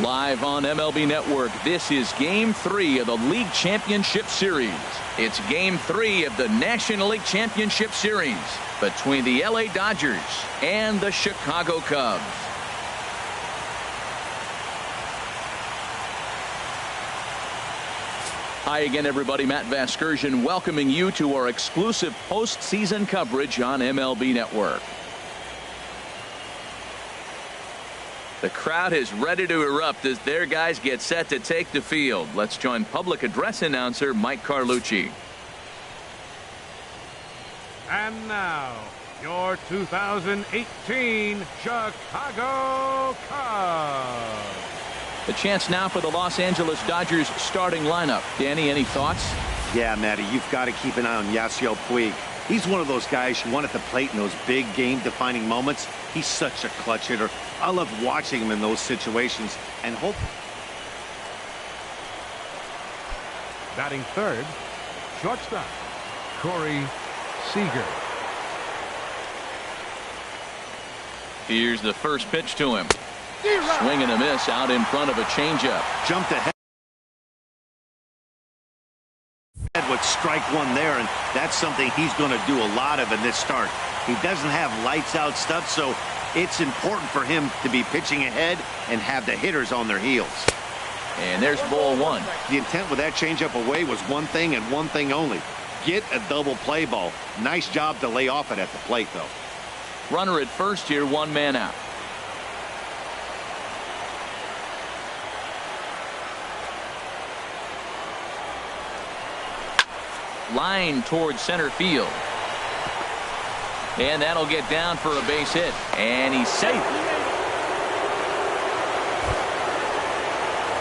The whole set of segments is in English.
Live on MLB Network, this is Game 3 of the League Championship Series. It's Game 3 of the National League Championship Series between the LA Dodgers and the Chicago Cubs. Hi again, everybody. Matt Vasgersian welcoming you to our exclusive postseason coverage on MLB Network. The crowd is ready to erupt as their guys get set to take the field. Let's join public address announcer Mike Carlucci. And now, your 2018 Chicago Cubs. The chance now for the Los Angeles Dodgers starting lineup. Danny, any thoughts? Yeah, Matty, you've got to keep an eye on Yasiel Puig. He's one of those guys you want at the plate in those big game-defining moments. He's such a clutch hitter. I love watching him in those situations and hope. Batting third, shortstop, Corey Seager. Here's the first pitch to him. Swing and a miss out in front of a changeup. Jumped ahead. With strike one there, and that's something he's going to do a lot of in this start. He doesn't have lights out stuff, so it's important for him to be pitching ahead and have the hitters on their heels. And there's ball one. The intent with that changeup away was one thing and one thing only: get a double play ball. Nice job to lay off it at the plate, though. Runner at first here, one man out. Line towards center field. And that'll get down for a base hit. And he's safe.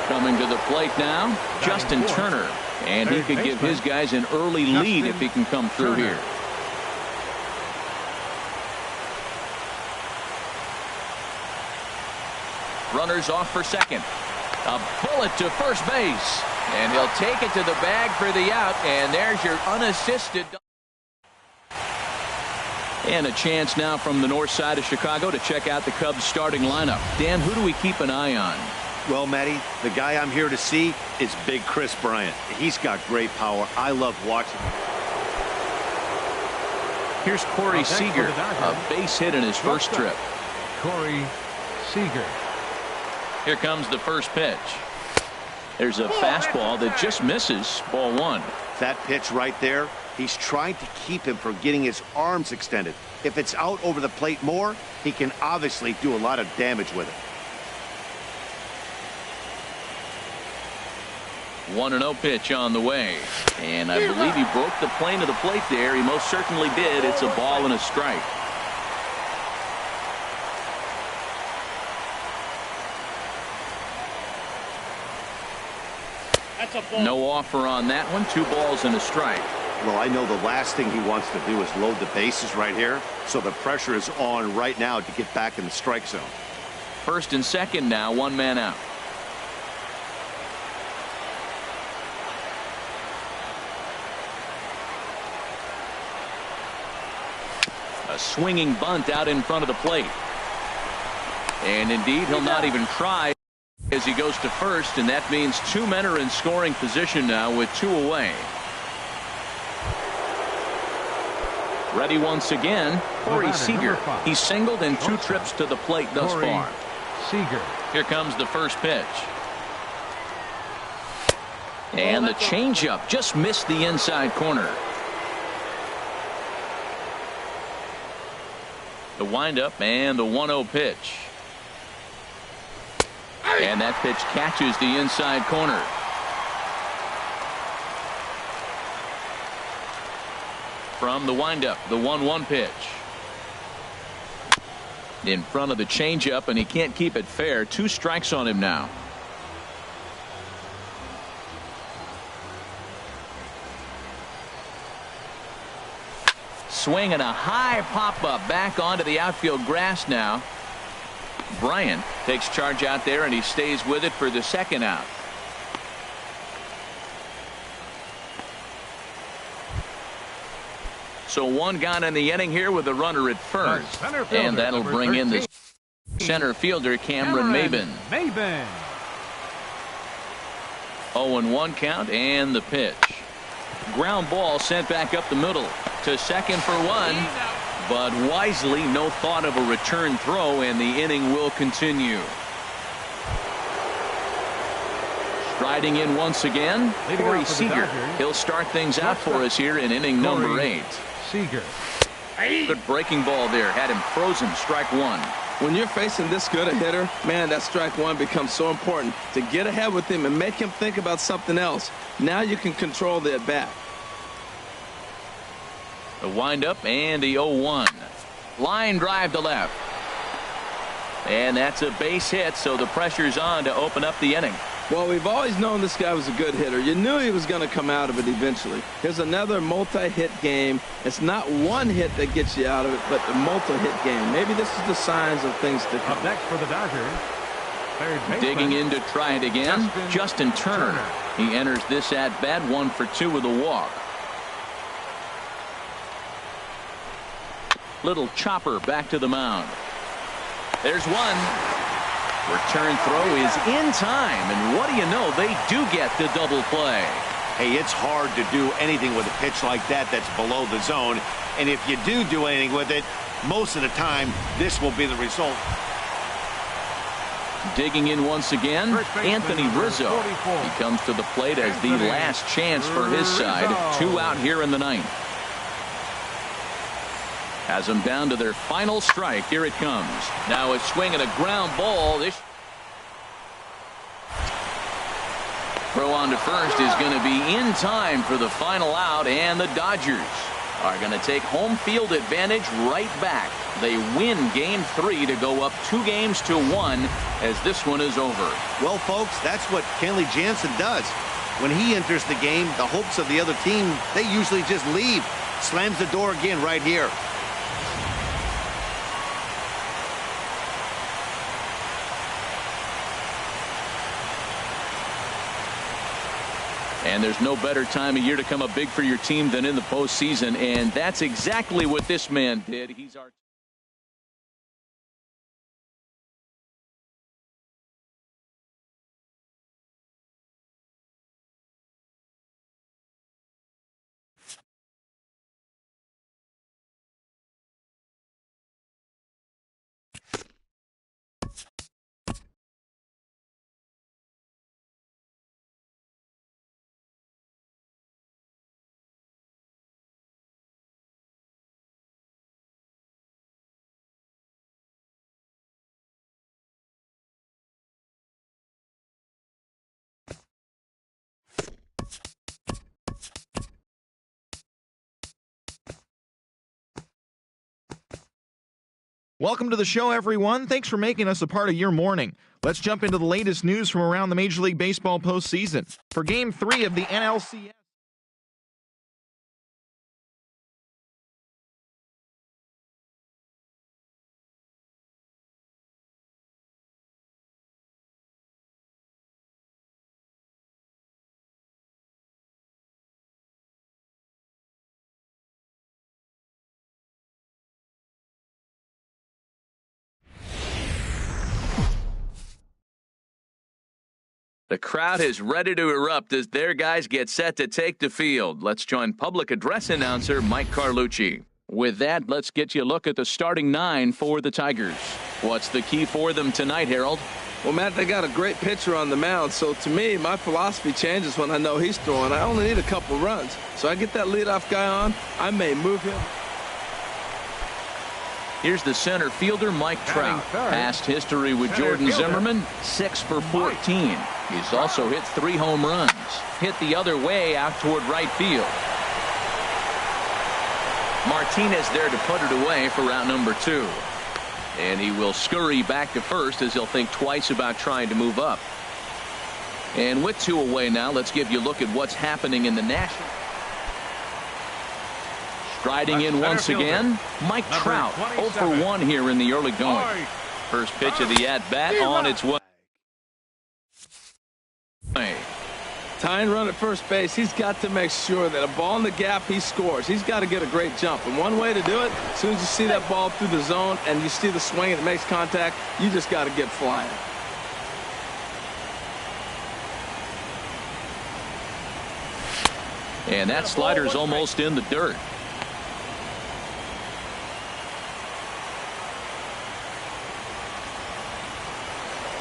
Coming to the plate now, Justin Turner. And he could give his guys an early lead if he can come through here. Runners off for second. A bullet to first base. And he'll take it to the bag for the out. And there's your unassisted. And a chance now from the north side of Chicago to check out the Cubs starting lineup. Dan, who do we keep an eye on? Well, Matty, the guy I'm here to see is Big Chris Bryant. He's got great power. I love watching him. Here's Corey Seager, a base hit in his first trip. Corey Seager. Here comes the first pitch. There's a fastball that just misses. Ball one. That pitch right there, he's trying to keep him from getting his arms extended. If it's out over the plate more, he can obviously do a lot of damage with it. 1-0 pitch on the way. And I believe he broke the plane of the plate there. He most certainly did. It's a ball and a strike. No offer on that one. 2 balls and a strike. Well, I know the last thing he wants to do is load the bases right here. So the pressure is on right now to get back in the strike zone. First and second now, 1 man out. A swinging bunt out in front of the plate. And indeed, he'll not even try as he goes to first, and that means 2 men are in scoring position now with 2 away. Ready once again, Corey Seager. He's singled in 2 trips to the plate thus far. Seager. Here comes the first pitch. And the changeup just missed the inside corner. The windup and the 1-0 pitch. And that pitch catches the inside corner. From the windup, the 1-1 pitch. In front of the changeup, and he can't keep it fair. 2 strikes on him now. Swing and a high pop-up back onto the outfield grass now. Bryant takes charge out there, and he stays with it for the second out. So 1 gone in the inning here with a runner at first. And that'll bring in the center fielder, Cameron Maybin. 0-1 count and the pitch. Ground ball sent back up the middle to second for one, but wisely no thought of a return throw, and the inning will continue. Striding in once again, Corey Seager. He'll start things out for us here in inning number 8. Seager. Good breaking ball there. Had him frozen. Strike one. When you're facing this good a hitter, man, that strike one becomes so important to get ahead with him and make him think about something else. Now you can control the at-bat. The windup and the 0-1. Line drive to left. And that's a base hit, so the pressure's on to open up the inning. Well, we've always known this guy was a good hitter. You knew he was going to come out of it eventually. Here's another multi-hit game. It's not one hit that gets you out of it, but a multi-hit game. Maybe this is the signs of things to come. Up next for the Dodgers, third baseman, digging in to try it again, Justin Turner. He enters this at-bat 1 for 2 with a walk. Little chopper back to the mound. There's one. Return throw is in time, and what do you know, they do get the double play. Hey, it's hard to do anything with a pitch like that that's below the zone, and if you do anything with it, most of the time this will be the result. Digging in once again, Anthony Rizzo. He comes to the plate as the last chance for his side. 2 out here in the 9th. Has them down to their final strike. Here it comes. Now a swing and a ground ball. This throw on to first is going to be in time for the final out, and the Dodgers are going to take home field advantage right back. They win game 3 to go up 2-1 as this one is over. Well, folks, that's what Kenley Jansen does. When he enters the game, the hopes of the other team, they usually just leave. Slams the door again right here. And there's no better time of year to come up big for your team than in the postseason, and that's exactly what this man did. He's our Welcome to the show, everyone. Thanks for making us a part of your morning. Let's jump into the latest news from around the Major League Baseball postseason. For Game 3 of the NLCS. The crowd is ready to erupt as their guys get set to take the field. Let's join public address announcer Mike Carlucci. With that, let's get you a look at the starting 9 for the Tigers. What's the key for them tonight, Harold? Well, Matt, they got a great pitcher on the mound, so to me, my philosophy changes when I know he's throwing. I only need a couple runs. So I get that leadoff guy on, I may move him. Here's the center fielder, Mike Trout. Past history with Jordan Zimmerman, 6 for 14. He's also hit 3 home runs. Hit the other way out toward right field. Martinez there to put it away for route number 2. And he will scurry back to first as he'll think twice about trying to move up. And with 2 away now, let's give you a look at what's happening in the National. Striding in once again, Mike Trout, 0 for 1 here in the early going. First pitch of the at-bat on its way. Tying run at first base, he's got to make sure that a ball in the gap, he scores. He's got to get a great jump. And one way to do it, as soon as you see that ball through the zone and you see the swing and it makes contact, you just got to get flying. And that slider's almost in the dirt.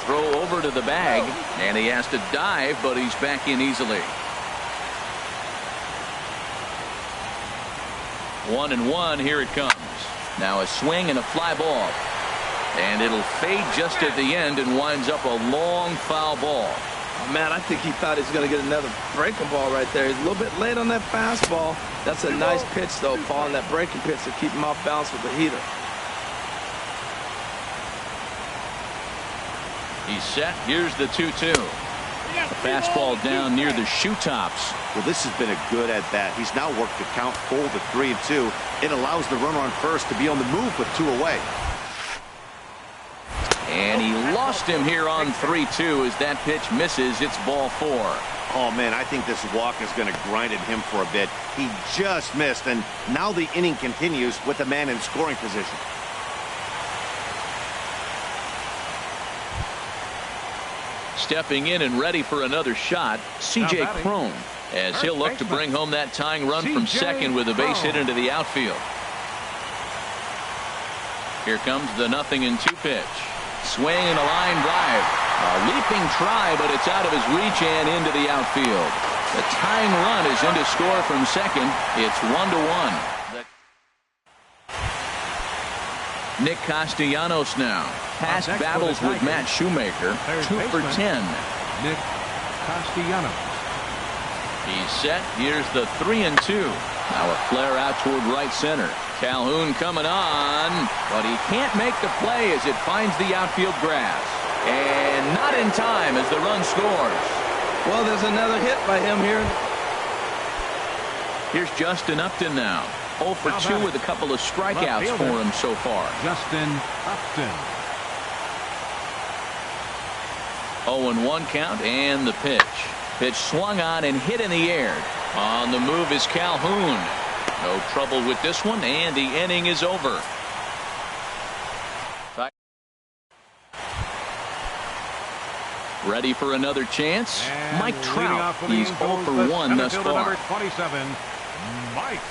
Throw over to the bag, and he has to dive, but he's back in easily. 1-1, here it comes. Now a swing and a fly ball. And it'll fade just at the end and winds up a long foul ball. Oh, man, I think he thought he was going to get another breaking ball right there. He's a little bit late on that fastball. That's a nice pitch, though, following that breaking pitch to keep him off balance with the heater. He's set. Here's the 2-2. A fastball down near the shoe tops. Well, this has been a good at-bat. He's now worked the count full to 3-2. It allows the runner on first to be on the move with 2 away. And he lost him here on 3-2 as that pitch misses. It's ball 4. Oh, man, I think this walk is going to grind at him for a bit. He just missed, and now the inning continues with a man in scoring position. Stepping in and ready for another shot, C.J. Cron, as he'll look to bring home that tying run from second with a base hit into the outfield. Here comes the 0-2 pitch. Swing and a line drive. A leaping try, but it's out of his reach and into the outfield. The tying run is in to score from second. It's 1-1. Nick Castellanos now. Past battles with Matt Shoemaker. 2 for 10. Nick Castellanos. He's set. Here's the 3-2. Now a flare out toward right center. Calhoun coming on, but he can't make the play as it finds the outfield grass. And not in time as the run scores. Well, there's another hit by him here. Here's Justin Upton now. 0 for 2 with a couple of strikeouts for him so far. Justin Upton. 0-1 count and the pitch. Pitch swung on and hit in the air. On the move is Calhoun. No trouble with this one, and the inning is over. Ready for another chance? And Mike Trout. He's 0 for 1 thus far. Number 27, Mike.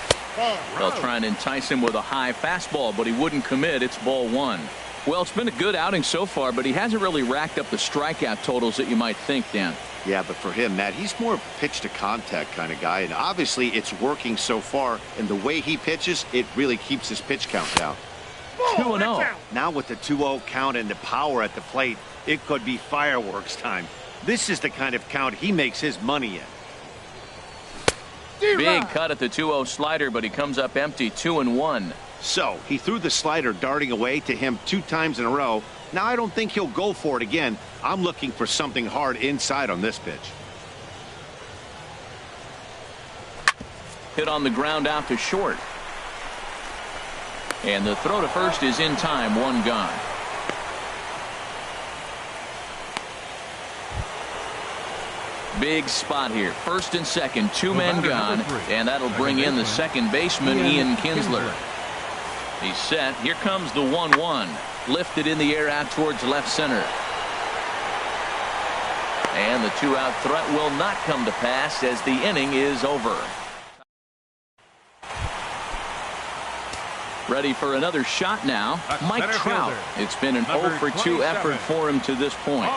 They'll try and entice him with a high fastball, but he wouldn't commit. It's ball 1. Well, it's been a good outing so far, but he hasn't really racked up the strikeout totals that you might think, Dan. Yeah, but for him, Matt, he's more pitch to contact kind of guy, and obviously it's working so far, and the way he pitches, it really keeps his pitch count down. 2-0. Now with the 2-0 count and the power at the plate, it could be fireworks time. This is the kind of count he makes his money in. Big cut at the 2-0 slider, but he comes up empty. 2-1. So he threw the slider darting away to him 2 times in a row. Now I don't think he'll go for it again. I'm looking for something hard inside on this pitch. Hit on the ground out to short. And the throw to first is in time. 1 gone. Big spot here. First and second, 2 men gone, and that'll bring in the second baseman, Ian Kinsler. He's set. Here comes the 1-1. Lifted in the air out towards left center. And the 2-out threat will not come to pass as the inning is over. Ready for another shot now. Mike Trout. It's been an 0 for 2 effort for him to this point.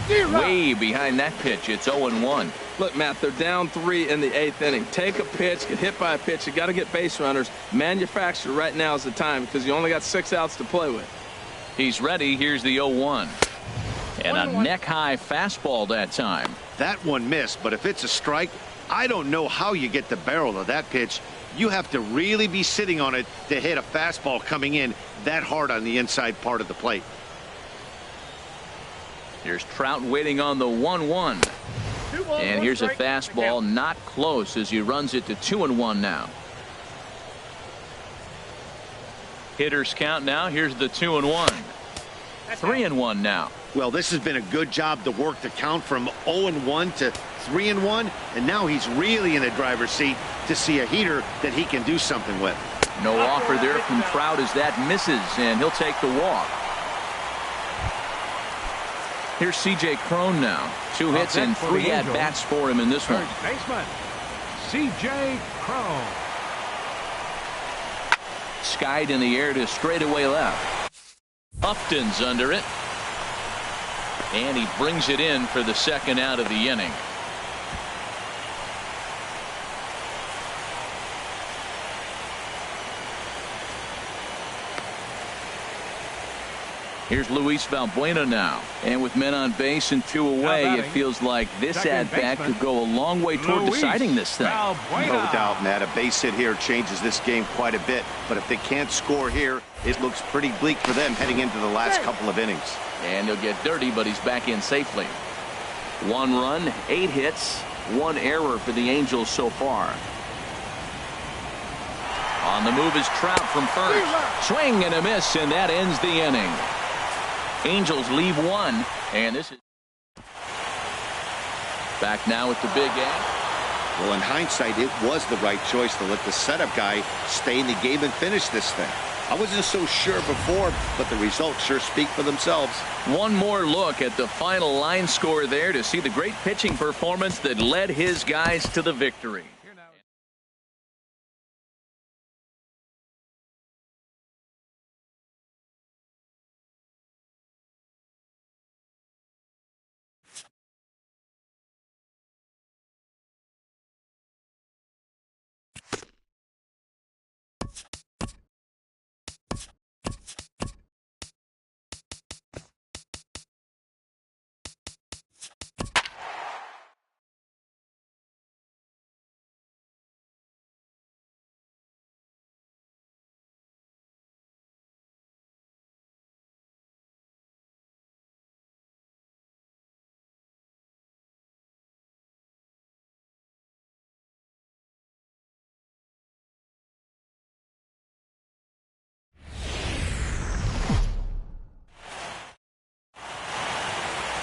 Way behind that pitch. It's 0-1. Look, Matt, they're down 3 in the 8th inning. Take a pitch, get hit by a pitch. You got to get base runners. Manufacture right now is the time because you only got 6 outs to play with. He's ready. Here's the 0-1. And a neck-high fastball that time. That one missed, but if it's a strike, I don't know how you get the barrel of that pitch. You have to really be sitting on it to hit a fastball coming in that hard on the inside part of the plate. Here's Trout waiting on the 1-1. And here's a fastball not close as he runs it to 2-1 now. Hitters count now. Here's the 2-1. 3-1 now. Well, this has been a good job to work the count from 0-1 to 3-1, and now he's really in the driver's seat to see a heater that he can do something with. No offer there from Trout as that misses, and he'll take the walk. Here's C.J. Cron now. 2 hits and 3 at-bats for him in this one. Third baseman, C.J. Cron. Skied in the air to straightaway left. Upton's under it. And he brings it in for the second out of the inning. Here's Luis Valbuena now. And with men on base and 2 away, it feels like this at-bat could go a long way toward deciding this thing. No doubt, Matt. A base hit here changes this game quite a bit. But if they can't score here, it looks pretty bleak for them heading into the last couple of innings. And he'll get dirty, but he's back in safely. 1 run, 8 hits, 1 error for the Angels so far. On the move is Trout from first. Swing and a miss, and that ends the inning. Angels leave 1, and this is back now with the big A. Well, in hindsight, it was the right choice to let the setup guy stay in the game and finish this thing. I wasn't so sure before, but the results sure speak for themselves. One more look at the final line score there to see the great pitching performance that led his guys to the victory.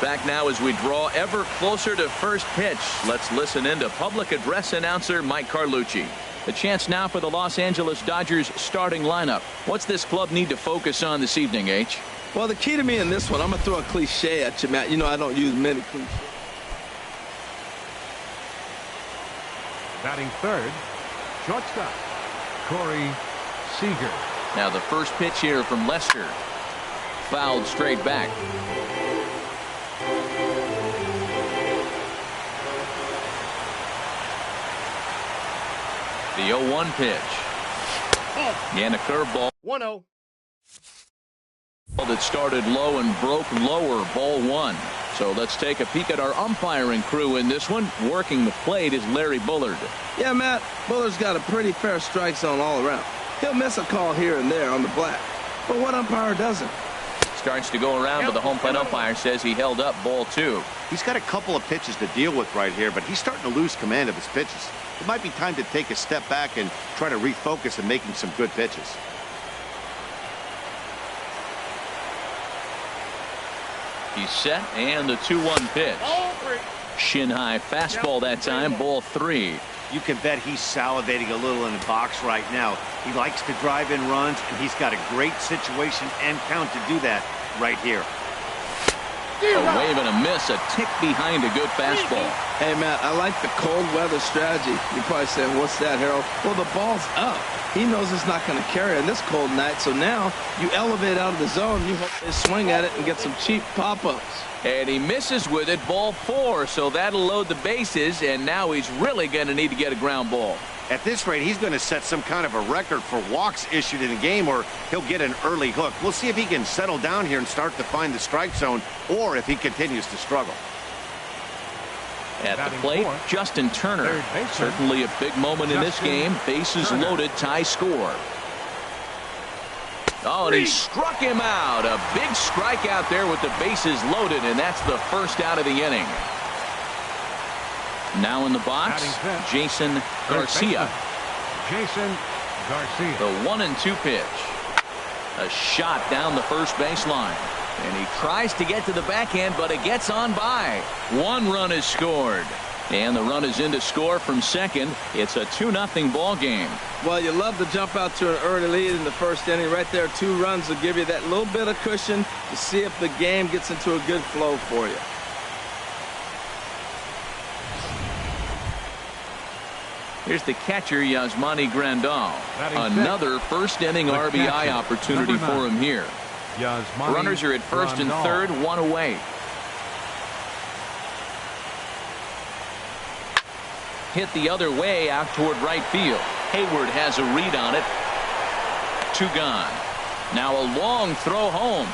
Back now as we draw ever closer to first pitch. Let's listen in to public address announcer Mike Carlucci. The chance now for the Los Angeles Dodgers starting lineup. What's this club need to focus on this evening, H? Well, the key to me in this one, I'm going to throw a cliche at you, Matt. You know I don't use many cliches. Batting third, shortstop, Corey Seager. Now the first pitch here from Lester. Fouled straight back. The 0-1 pitch. And a curveball. 1-0. That started low and broke lower. Ball 1. So let's take a peek at our umpiring crew in this one. Working the plate is Larry Bullard. Yeah, Matt, Bullard's got a pretty fair strike zone all around. He'll miss a call here and there on the black. But what umpire doesn't? Starts to go around, but the home plate umpire says he held up ball 2. He's got a couple of pitches to deal with right here, but he's starting to lose command of his pitches. It might be time to take a step back and try to refocus on making some good pitches. He's set, and the 2-1 pitch. Shin high fastball that time, ball 3. You can bet he's salivating a little in the box right now. He likes to drive in runs, and he's got a great situation and count to do that right here. A wave and a miss, a tick behind a good fastball. Hey, Matt, I like the cold weather strategy. You're probably saying, what's that, Harold? Well, the ball's up. He knows it's not going to carry on this cold night, so now you elevate out of the zone. You hope they swing at it and get some cheap pop-ups. And he misses with it, ball 4, so that'll load the bases, and now he's really going to need to get a ground ball. At this rate, he's going to set some kind of a record for walks issued in the game, or he'll get an early hook. We'll see if he can settle down here and start to find the strike zone, or if he continues to struggle. At the plate, Justin Turner. Certainly a big moment in this game. Bases loaded, tie score. Oh, and he struck him out. A big strikeout there with the bases loaded, and that's the first out of the inning. Now in the box, Jason Garcia. Jason Garcia. The 1-2 pitch. A shot down the first baseline. And he tries to get to the backhand, but it gets on by. 1 run is scored. And the run is in to score from second. It's a 2-0 ball game. Well, you love to jump out to an early lead in the first inning. Right there, 2 runs will give you that little bit of cushion to see if the game gets into a good flow for you. Here's the catcher, Yasmani Grandal. Another first-inning RBI opportunity for him here. Runners are at first and third, 1 away. Hit the other way out toward right field. Hayward has a read on it. 2 gone. Now a long throw home.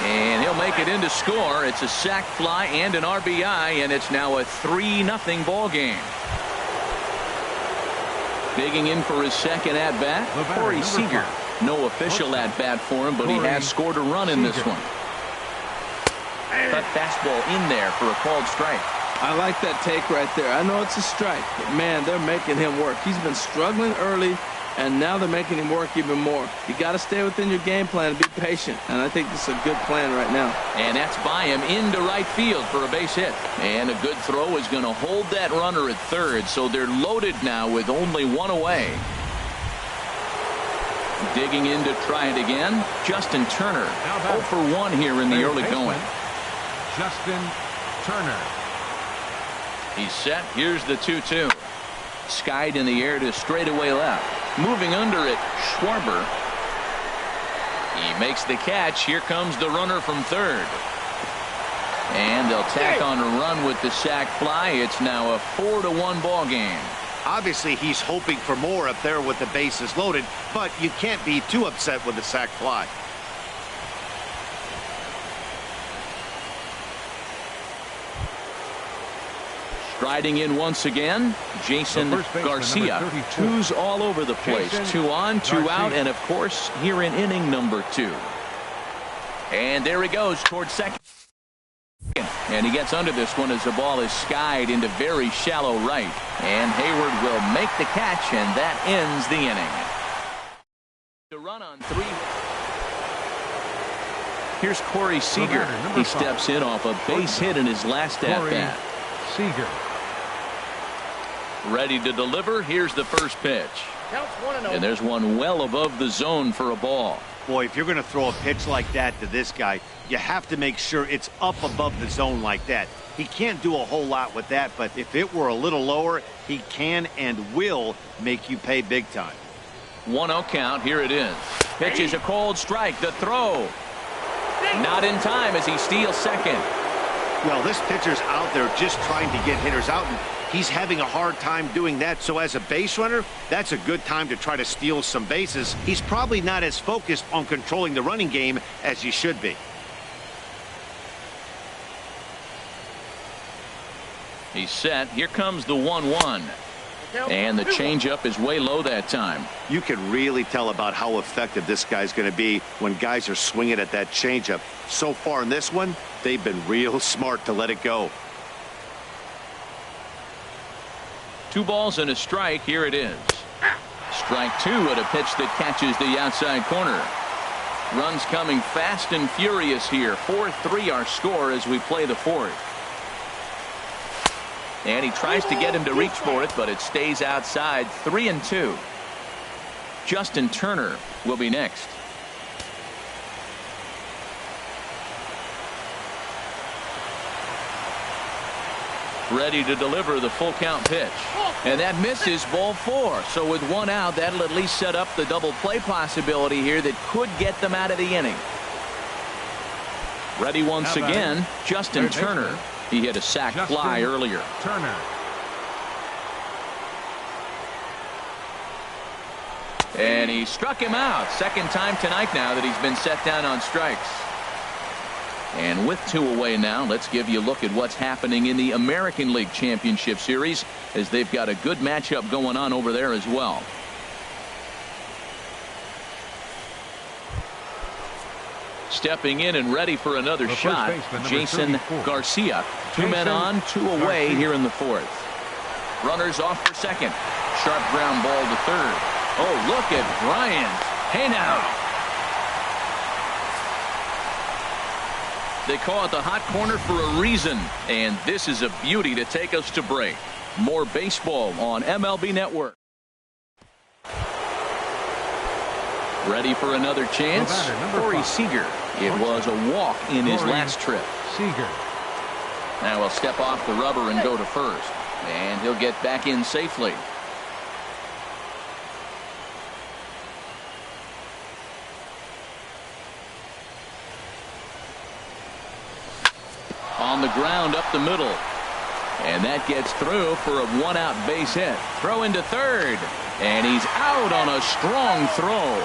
And he'll make it in to score. It's a sac fly and an RBI, and it's now a 3-0 ball game. Digging in for his second at-bat, Corey Seager. No official at-bat for him, but he has scored a run in this one. Cut fastball in there for a called strike. I like that take right there. I know it's a strike, but man, they're making him work. He's been struggling early, and now they're making him work even more. You got to stay within your game plan and be patient, and I think this is a good plan right now. And that's by him into right field for a base hit. And a good throw is going to hold that runner at third, so they're loaded now with only 1 away. Digging in to try it again, Justin Turner. 0 for 1 here in the early going. Justin Turner. He's set. Here's the 2-2. Skied in the air to straightaway left. Moving under it, Schwarber. He makes the catch. Here comes the runner from third. And they'll tack on a run with the sac fly. It's now a 4-1 ball game. Obviously, he's hoping for more up there with the bases loaded, but you can't be too upset with the sac fly. Striding in once again, Jason Garcia. 2s all over the place. 2 on, 2 out, and of course, here in inning number 2. And there he goes towards second. And he gets under this one as the ball is skied into very shallow right. And Hayward will make the catch, and that ends the inning. To run on 3. Here's Corey Seager. He steps in off a base hit in his last at-bat. Seager. Ready to deliver. Here's the first pitch. And there's one well above the zone for a ball. Boy, if you're going to throw a pitch like that to this guy, you have to make sure it's up above the zone like that. He can't do a whole lot with that, but if it were a little lower, he can and will make you pay big time. 1-0 count. Here it is. Pitch is a cold strike. The throw. Not in time as he steals second. Well, this pitcher's out there just trying to get hitters out, and he's having a hard time doing that. So as a base runner, that's a good time to try to steal some bases. He's probably not as focused on controlling the running game as he should be. He's set. Here comes the 1-1. And the changeup is way low that time. You can really tell about how effective this guy's going to be when guys are swinging at that changeup. So far in this one, they've been real smart to let it go. 2 balls and a strike. Here it is. Strike 2 at a pitch that catches the outside corner. Runs coming fast and furious here. 4-3 our score as we play the 4th. And he tries to get him to reach for it, but it stays outside. 3-2. Justin Turner will be next. Ready to deliver the full count pitch. And that misses, ball 4. So with 1 out, that'll at least set up the double play possibility here that could get them out of the inning. Ready once again, Justin Turner. He hit a sac fly earlier. Turner. And he struck him out. Second time tonight now that he's been set down on strikes. And with 2 away now, let's give you a look at what's happening in the American League Championship Series, as they've got a good matchup going on over there as well. Stepping in and ready for another shot, Jason Garcia. 2 men on, 2 away here in the 4th. Runners off for second. Sharp ground ball to third. Oh, look at Bryant. Hey now. They call it the hot corner for a reason, and this is a beauty to take us to break. More baseball on MLB Network. Ready for another chance? Corey Seager. It was a walk in his last trip. Seager. Now he'll step off the rubber and go to first. And he'll get back in safely. On the ground up the middle. And that gets through for a one-out base hit. Throw into third. And he's out on a strong throw.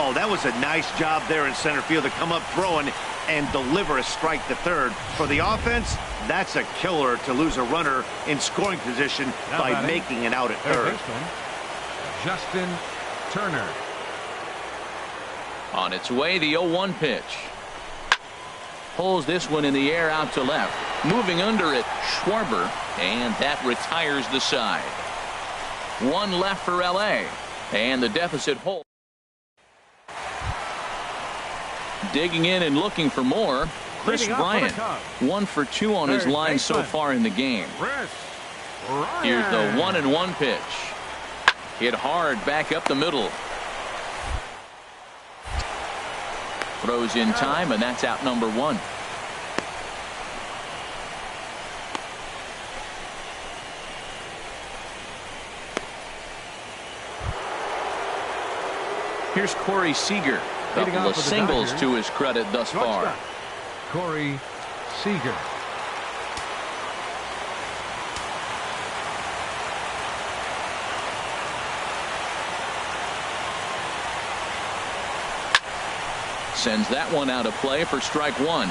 Oh, that was a nice job there in center field to come up throwing and deliver a strike to third. For the offense, that's a killer to lose a runner in scoring position by making it out at third. Justin Turner. On its way, the 0-1 pitch. Pulls this one in the air out to left. Moving under it, Schwarber, and that retires the side. One left for LA, and the deficit holds. Digging in and looking for more, Chris Bryant. 1 for 2 on his line so far in the game. Here's the 1-1 pitch. Hit hard back up the middle. Throws in time, and that's out number 1. Here's Corey Seager. Couple of singles to his credit thus far. Corey Seager. Sends that one out of play for strike 1.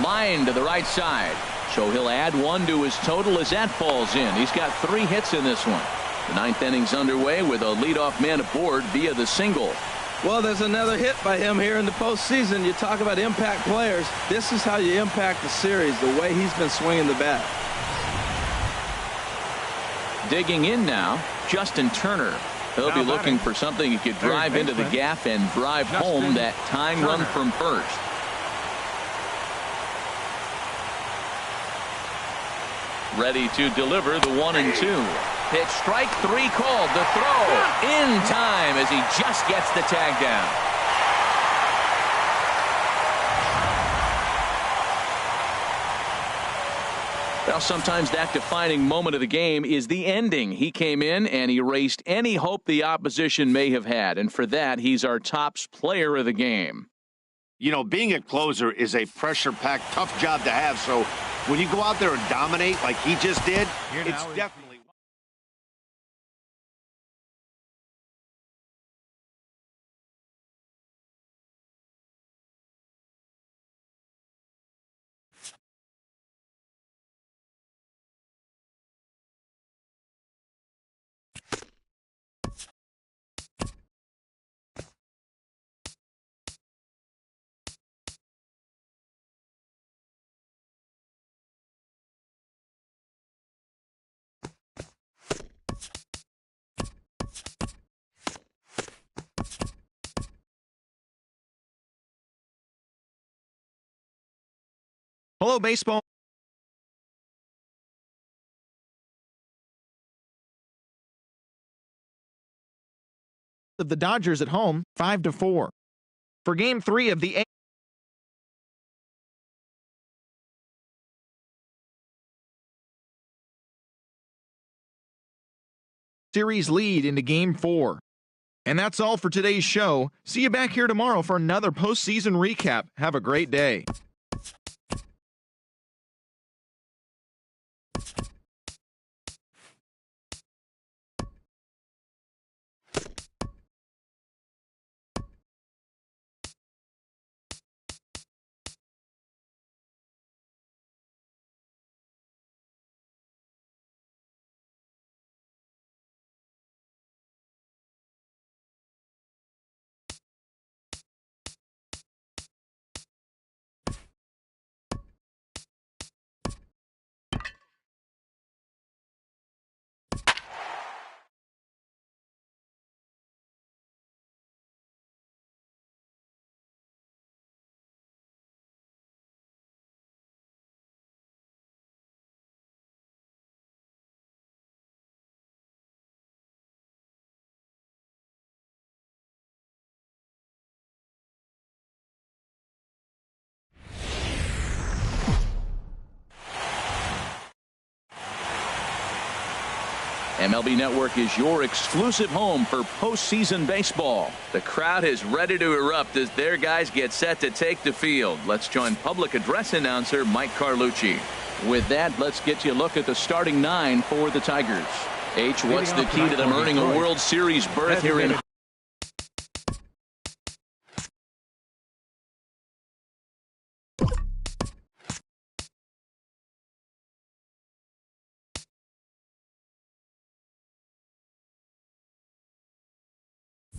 Line to the right side. So he'll add 1 to his total as that falls in. He's got 3 hits in this one. The 9th inning's underway with a leadoff man aboard via the single. Well, there's another hit by him here in the postseason. You talk about impact players. This is how you impact the series, the way he's been swinging the bat. Digging in now, Justin Turner. He'll be looking for something he could drive into the gap and drive home that tying run from first. Ready to deliver the 1-2. Pitch strike 3 called. The throw in time as he just gets the tag down. Well, sometimes that defining moment of the game is the ending. He came in and erased any hope the opposition may have had. And for that, he's our top player of the game. You know, being a closer is a pressure-packed, tough job to have. So when you go out there and dominate like he just did, it's definitely... Hello, baseball. Of the Dodgers at home, 5-4. For Game 3 of the series lead into Game 4. And that's all for today's show. See you back here tomorrow for another postseason recap. Have a great day. MLB Network is your exclusive home for postseason baseball. The crowd is ready to erupt as their guys get set to take the field. Let's join public address announcer Mike Carlucci. With that, let's get you a look at the starting 9 for the Tigers. H, what's the key to them earning a World Series berth here in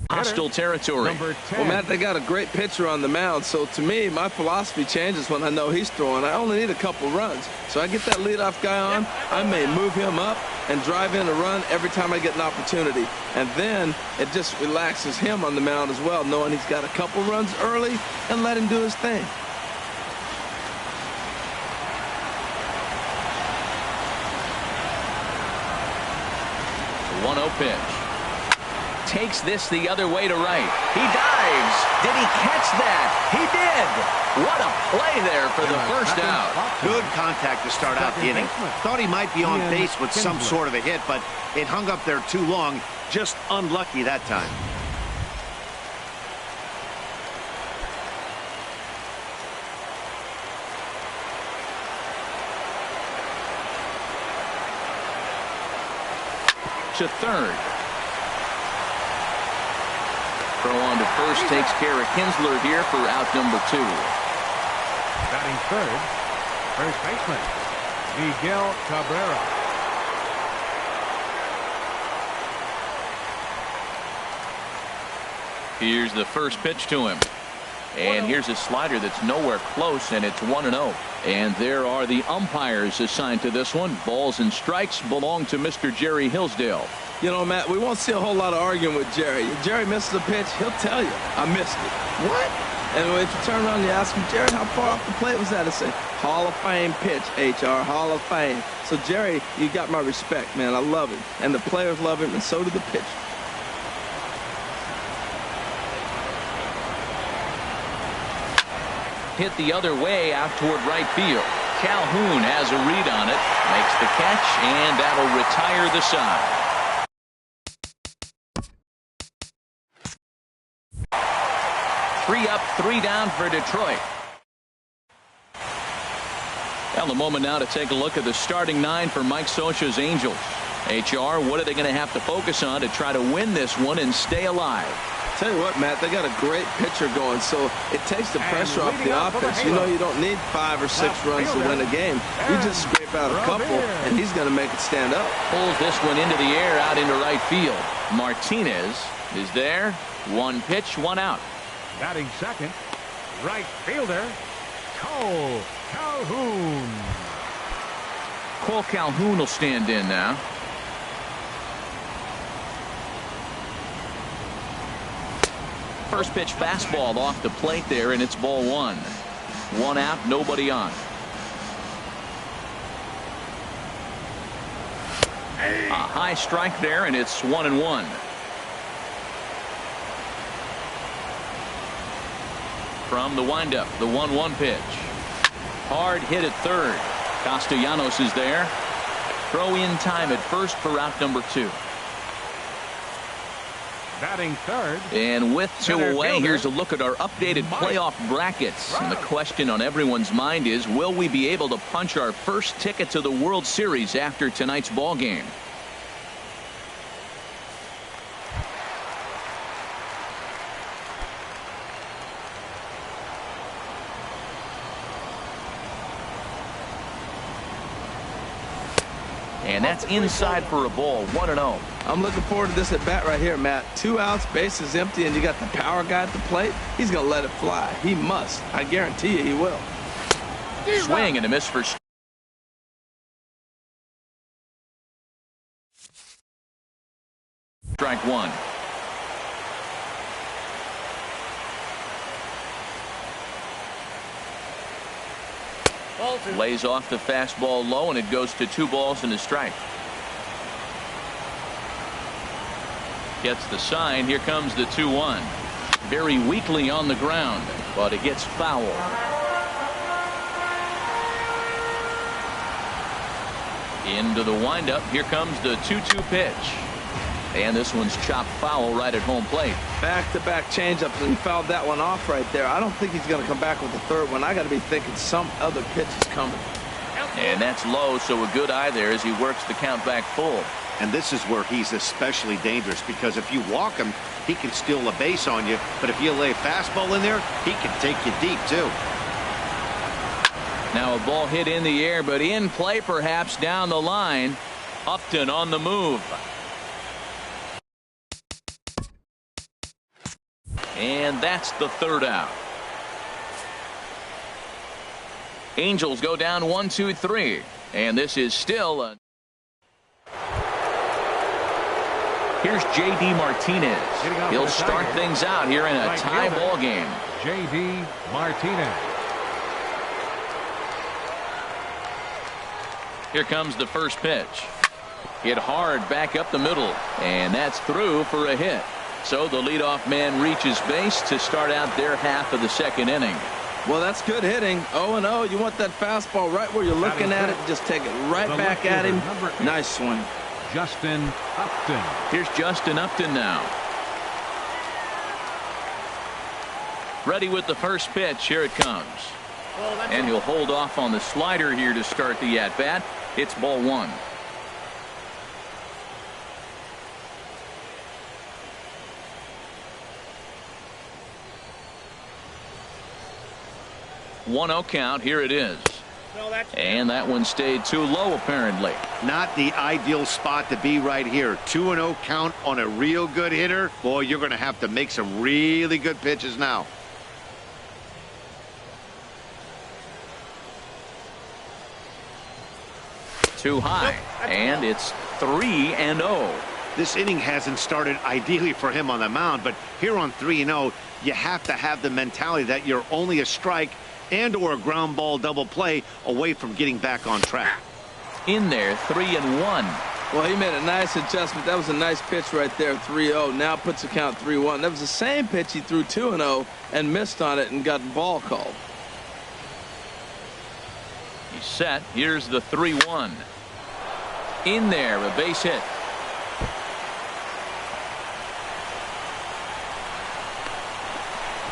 hostile territory? Well, Matt, they got a great pitcher on the mound, so to me, my philosophy changes when I know he's throwing. I only need a couple runs. So I get that leadoff guy on, I may move him up and drive in a run every time I get an opportunity. And then it just relaxes him on the mound as well, knowing he's got a couple runs early and let him do his thing. 1-0 pitch. Takes this the other way to right. He dives. Did he catch that? He did. What a play there for the first out. Good contact to start out the inning. Thought he might be on base with some sort of a hit, but it hung up there too long. Just unlucky that time. To third. Throw on to first takes care of Kinsler here for out number 2. Batting third, first baseman, Miguel Cabrera. Here's the first pitch to him. And here's a slider that's nowhere close, and it's 1-0. And there are the umpires assigned to this one. Balls and strikes belong to Mr. Jerry Hillsdale. You know, Matt, we won't see a whole lot of arguing with Jerry. If Jerry misses a pitch, he'll tell you, I missed it. What? And if you turn around and you ask him, Jerry, how far off the plate was that? He'll say, Hall of Fame pitch, HR, Hall of Fame. So, Jerry, you got my respect, man. I love him. And the players love him, and so do the pitchers. Hit the other way out toward right field. Calhoun has a read on it, makes the catch, and that'll retire the side. Three up, 3 down for Detroit. Well, the moment now to take a look at the starting 9 for Mike Scioscia's Angels. HR, what are they going to have to focus on to try to win this one and stay alive? Tell you what, Matt, they got a great pitcher going, so it takes the pressure off the offense. You know, you don't need 5 or 6 runs to win a game. You just scrape out a couple, and he's going to make it stand up. Pulls this one into the air out into right field. Martinez is there. 1 pitch, 1 out. Batting second, right fielder, Cole Calhoun. Cole Calhoun will stand in now. First pitch fastball off the plate there, and it's ball 1. 1 out, nobody on. A high strike there, and it's 1-1. From the windup, the 1-1 pitch. Hard hit at third. Castellanos is there. Throw in time at first for out number 2. Batting third. And with 2 away, here's a look at our updated playoff brackets. And the question on everyone's mind is, will we be able to punch our first ticket to the World Series after tonight's ball game? And that's inside for a ball, 1-0. I'm looking forward to this at bat right here, Matt. 2 outs, base is empty, and you got the power guy at the plate. He's going to let it fly. He must. I guarantee you he will. Swing and a miss for strike 1. Lays off the fastball low, and it goes to 2 balls and a strike. Gets the sign. Here comes the 2-1. Very weakly on the ground, but it gets foul. Into the windup. Here comes the 2-2 pitch. And this one's chopped foul right at home plate. Back-to-back changeups, and he fouled that one off right there. I don't think he's going to come back with the third one. I got to be thinking some other pitch is coming. And that's low, so a good eye there as he works the count back full. And this is where he's especially dangerous, because if you walk him, he can steal a base on you. But if you lay a fastball in there, he can take you deep, too. Now a ball hit in the air, but in play perhaps down the line. Upton on the move. And that's the third out. Angels go down 1-2-3. And this is still a... Here's J.D. Martinez. He'll start things out here in a tie ball game. J.D. Martinez. Here comes the first pitch. Hit hard back up the middle. And that's through for a hit. So the leadoff man reaches base to start out their half of the second inning. Well, that's good hitting. 0-0. You want that fastball right where you're looking at it. Just take it right back at him. Nice swing. Justin Upton. Here's Justin Upton now. Ready with the first pitch. Here it comes. And he'll hold off on the slider here to start the at-bat. It's ball one. One-0 count. Here it is. And that one stayed too low, apparently. Not the ideal spot to be right here. 2-0 count on a real good hitter. Boy, you're going to have to make some really good pitches now. Too high. And it's 3-0. This inning hasn't started ideally for him on the mound, but here on 3-0, you have to have the mentality that you're only a strike and or a ground ball double play away from getting back on track. In there, 3-1. Well, he made a nice adjustment. That was a nice pitch right there, 3-0. Now puts the count 3-1. That was the same pitch he threw 2-0 and missed on it and got the ball called. He's set. Here's the 3-1. In there, a base hit.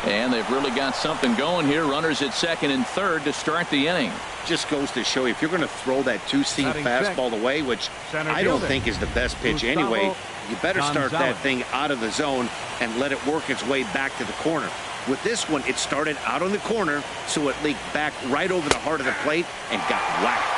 And they've really got something going here. Runners at second and third to start the inning. Just goes to show you, if you're going to throw that two-seam fastball away, which I don't think is the best pitch anyway, you better start that thing out of the zone and let it work its way back to the corner. With this one, it started out on the corner, so it leaked back right over the heart of the plate and got whacked.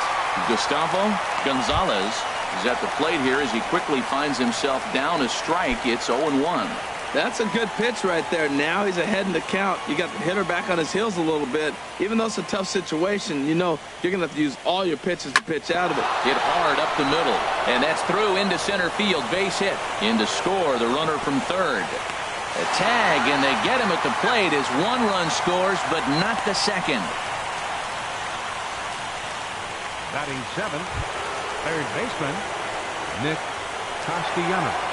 Gustavo Gonzalez is at the plate here as he quickly finds himself down a strike. It's 0-1. That's a good pitch right there. Now he's ahead in the count. You got the hitter back on his heels a little bit. Even though it's a tough situation, you know you're going to have to use all your pitches to pitch out of it. Hit hard up the middle. And that's through into center field. Base hit. In to score the runner from third. A tag, and they get him at the plate as one run scores, but not the second. Batting seventh, third baseman, Nick Castellanos.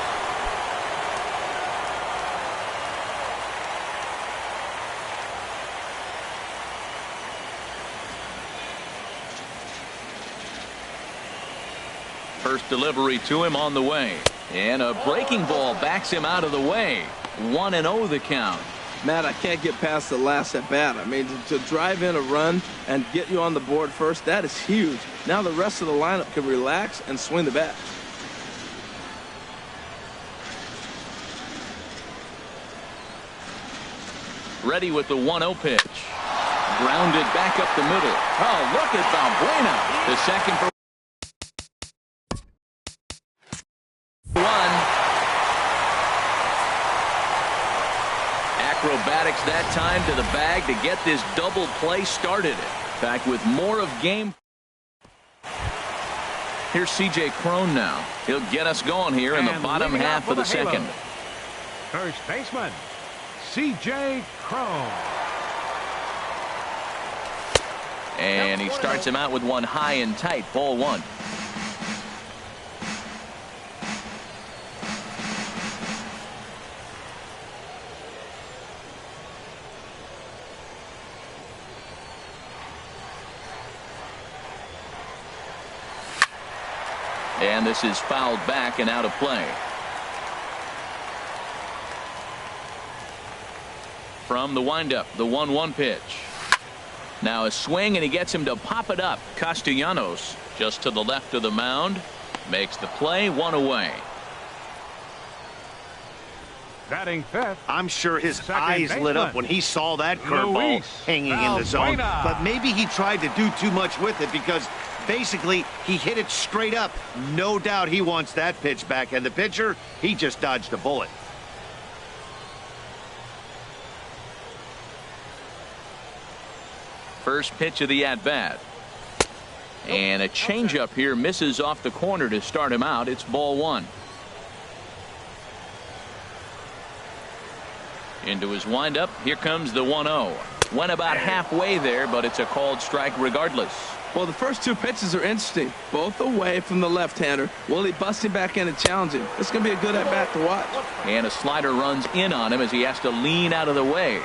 First delivery to him on the way. And a breaking ball backs him out of the way. 1-0 the count. Matt, I can't get past the last at bat. I mean, to drive in a run and get you on the board first, that is huge. Now the rest of the lineup can relax and swing the bat. Ready with the 1-0 pitch. Grounded back up the middle. Oh, look at Valbuena. The second for acrobatics that time to the bag to get this double play started. Back with more of game. Here's C.J. Cron now. He'll get us going here in the bottom half of the second. First baseman, C.J. Cron. And he starts him out with one high and tight. Ball one. And this is fouled back and out of play. From the windup, the 1-1 pitch. Now a swing, and he gets him to pop it up. Castellanos just to the left of the mound. Makes the play, 1 away. Batting fifth. I'm sure his Second eyes lit up baseman. when he saw that curveball Luis hanging in the zone. Valbuena. But maybe he tried to do too much with it because basically he hit it straight up. No doubt he wants that pitch back. And the pitcher, he just dodged a bullet. First pitch of the at-bat. And a changeup here misses off the corner to start him out. It's ball 1. Into his windup. Here comes the 1-0. Went about halfway there, but it's a called strike regardless. Well, the first 2 pitches are interesting. Both away from the left-hander. Will he bust him back in and challenge him? It's going to be a good at-bat to watch. And a slider runs in on him as he has to lean out of the way.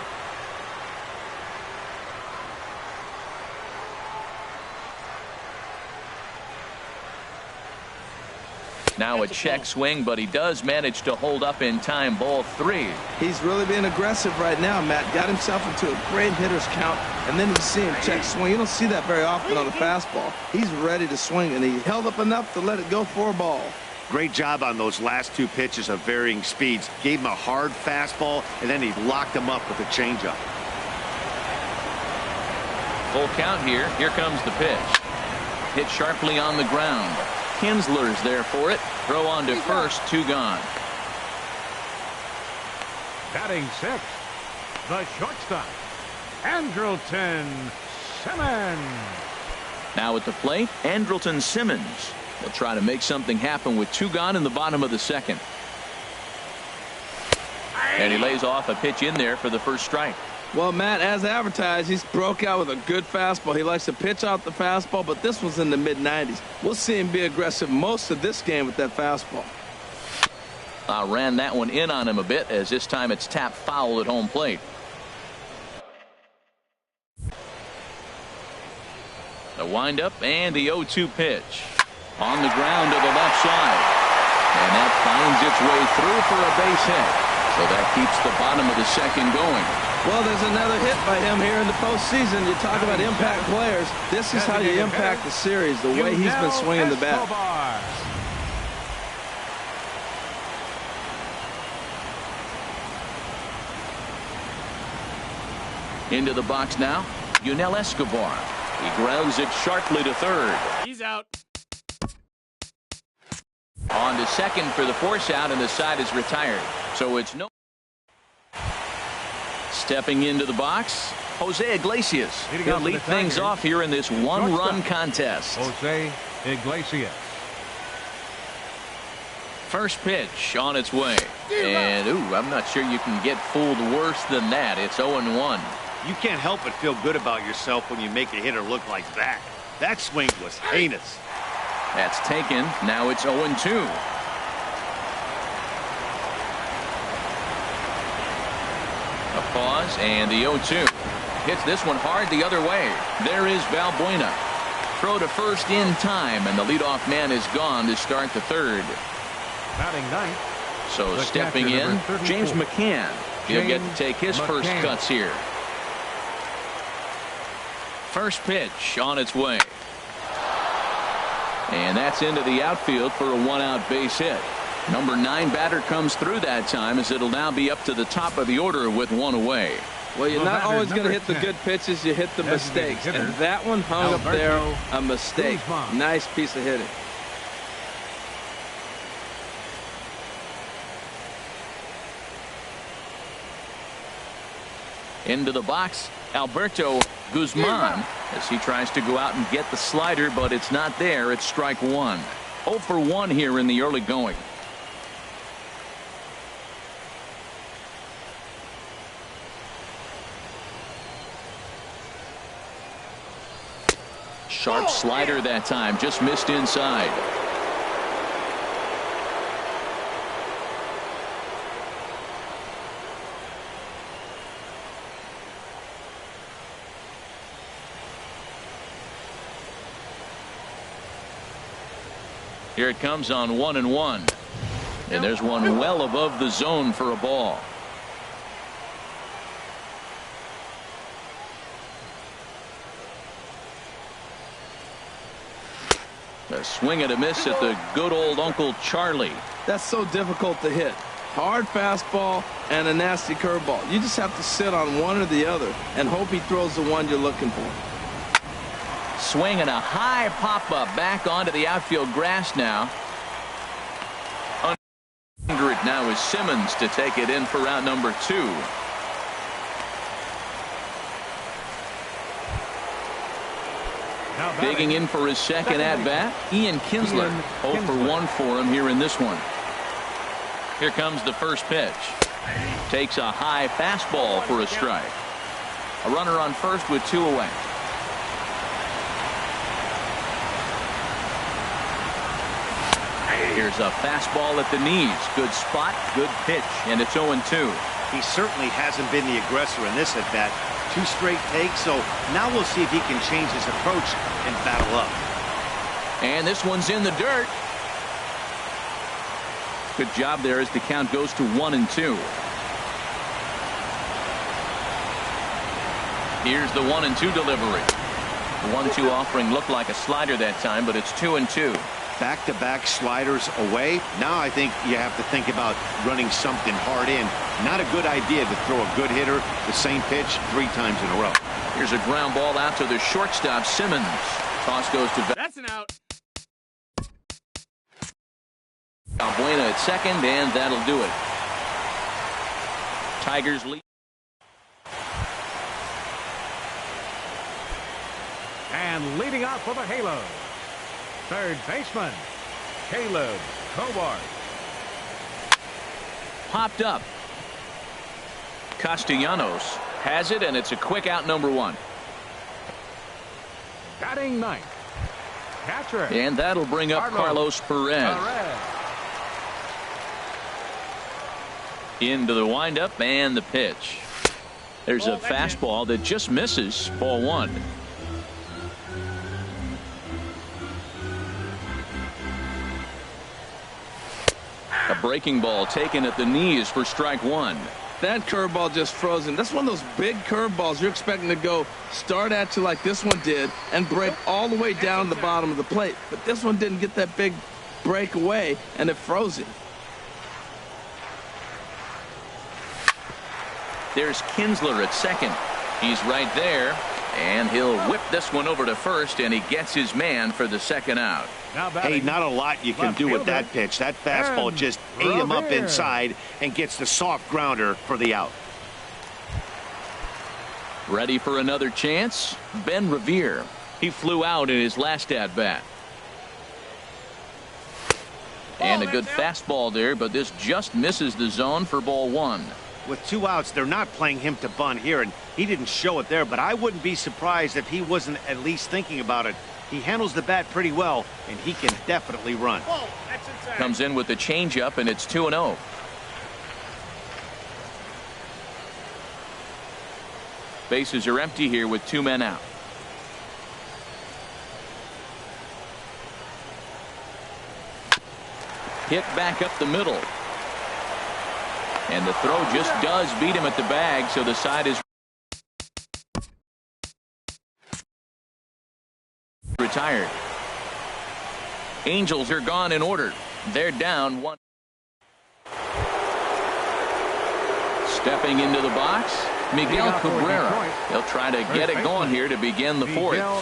Now a check swing, but he does manage to hold up in time. Ball 3. He's really being aggressive right now, Matt. Got himself into a great hitter's count, and then you see him check swing. You don't see that very often on a fastball. He's ready to swing, and he held up enough to let it go for a ball. Great job on those last 2 pitches of varying speeds. Gave him a hard fastball, and then he locked him up with a changeup. Full count here. Here comes the pitch. Hit sharply on the ground. Kinsler's there for it. Throw on to first. 2 gone. Batting sixth, the shortstop, Andrelton Simmons. Now at the plate, Andrelton Simmons will try to make something happen with 2 gone in the bottom of the 2nd. And he lays off a pitch in there for the first strike. Well, Matt, as advertised, he's broke out with a good fastball. He likes to pitch out the fastball, but this was in the mid-90s. We'll see him be aggressive most of this game with that fastball. Ran that one in on him a bit, as this time it's tapped foul at home plate. The windup and the 0-2 pitch. On the ground to the left side. And that finds its way through for a base hit. So that keeps the bottom of the 2nd going. Well, there's another hit by him here in the postseason. You talk about impact players. This is how you impact the series, the way he's been swinging the bat. Into the box now, Yunel Escobar. He grounds it sharply to third. He's out. On to second for the force out, and the side is retired. So it's no. Stepping into the box, Jose Iglesias. He'll lead things off here in this 1-run contest. Jose Iglesias. First pitch on its way. And, I'm not sure you can get fooled worse than that. It's 0-1. You can't help but feel good about yourself when you make a hitter look like that. That swing was heinous. That's taken. Now it's 0-2. A pause, and the 0-2. Hits this one hard the other way. There is Valbuena. Throw to first in time, and the leadoff man is gone to start the 3rd. Batting ninth. So The stepping catcher, in, number 34. James McCann. He'll get to James take his first McCann. cuts here. First pitch on its way. And that's into the outfield for a 1-out base hit. Number 9 batter comes through that time, as it'll now be up to the top of the order with 1 away. Well, you're The not batter, always going to number hit the 10. good pitches. You hit the Designated mistakes. hitter, And that one hung up there. Alberto A mistake. Guzman. Nice piece of hitting. Into the box, Alberto Guzman, as he tries to go out and get the slider, but it's not there. It's strike 1. 0 for 1 here in the early going. Sharp slider that time, just missed inside. Here it comes on 1-1. And there's one well above the zone for a ball. A swing and a miss at the good old Uncle Charlie. That's so difficult to hit. Hard fastball and a nasty curveball. You just have to sit on one or the other and hope he throws the one you're looking for. Swing and a high pop-up back onto the outfield grass now. Under it now is Simmons to take it in for out number 2. Digging in for his second at-bat, Ian Kinsler. 0 for 1 for him here in this one. Here comes the first pitch. Takes a high fastball for a strike. A runner on first with 2 away. Here's a fastball at the knees. Good spot, good pitch, and it's 0-2. He certainly hasn't been the aggressor in this at-bat. 2 straight takes, so now we'll see if he can change his approach and battle up. And this one's in the dirt. Good job there as the count goes to 1-2. Here's the 1-2 delivery. The 1-2 offering looked like a slider that time, but it's 2-2. Back-to-back sliders away. Now I think you have to think about running something hard in. Not a good idea to throw a good hitter the same pitch 3 times in a row. Here's a ground ball out to the shortstop, Simmons. Toss goes to... That's an out. Albuena at second, and that'll do it. Tigers lead. And leading off for the Halos, third baseman, Caleb Hobart. Popped up. Castellanos has it, and it's a quick out, number 1. Batting ninth, catcher. And that'll bring up Carlos Perez. Into the windup and the pitch. There's a fastball that just misses, ball 1. A breaking ball taken at the knees for strike 1. That curveball just froze him. That's one of those big curveballs you're expecting to go start at you like this one did and break all the way down to the bottom of the plate. But this one didn't get that big break away, and it froze him. There's Kinsler at second. He's right there, and he'll whip this one over to first, and he gets his man for the second out. Hey, not a lot you can do with that pitch. That fastball just ate him up inside and gets the soft grounder for the out. Ready for another chance? Ben Revere. He flew out in his last at-bat. And a good fastball there, but this just misses the zone for ball 1. With 2 outs, they're not playing him to bunt here, and he didn't show it there, but I wouldn't be surprised if he wasn't at least thinking about it. He handles the bat pretty well, and he can definitely run. Comes in with the changeup, and it's 2-0. Bases are empty here with 2 men out. Hit back up the middle. And the throw just does beat him at the bag, so the side is retired. Angels are gone in order. They're down 1. Stepping into the box, Miguel Cabrera. They'll try to get it going here to begin the 4th.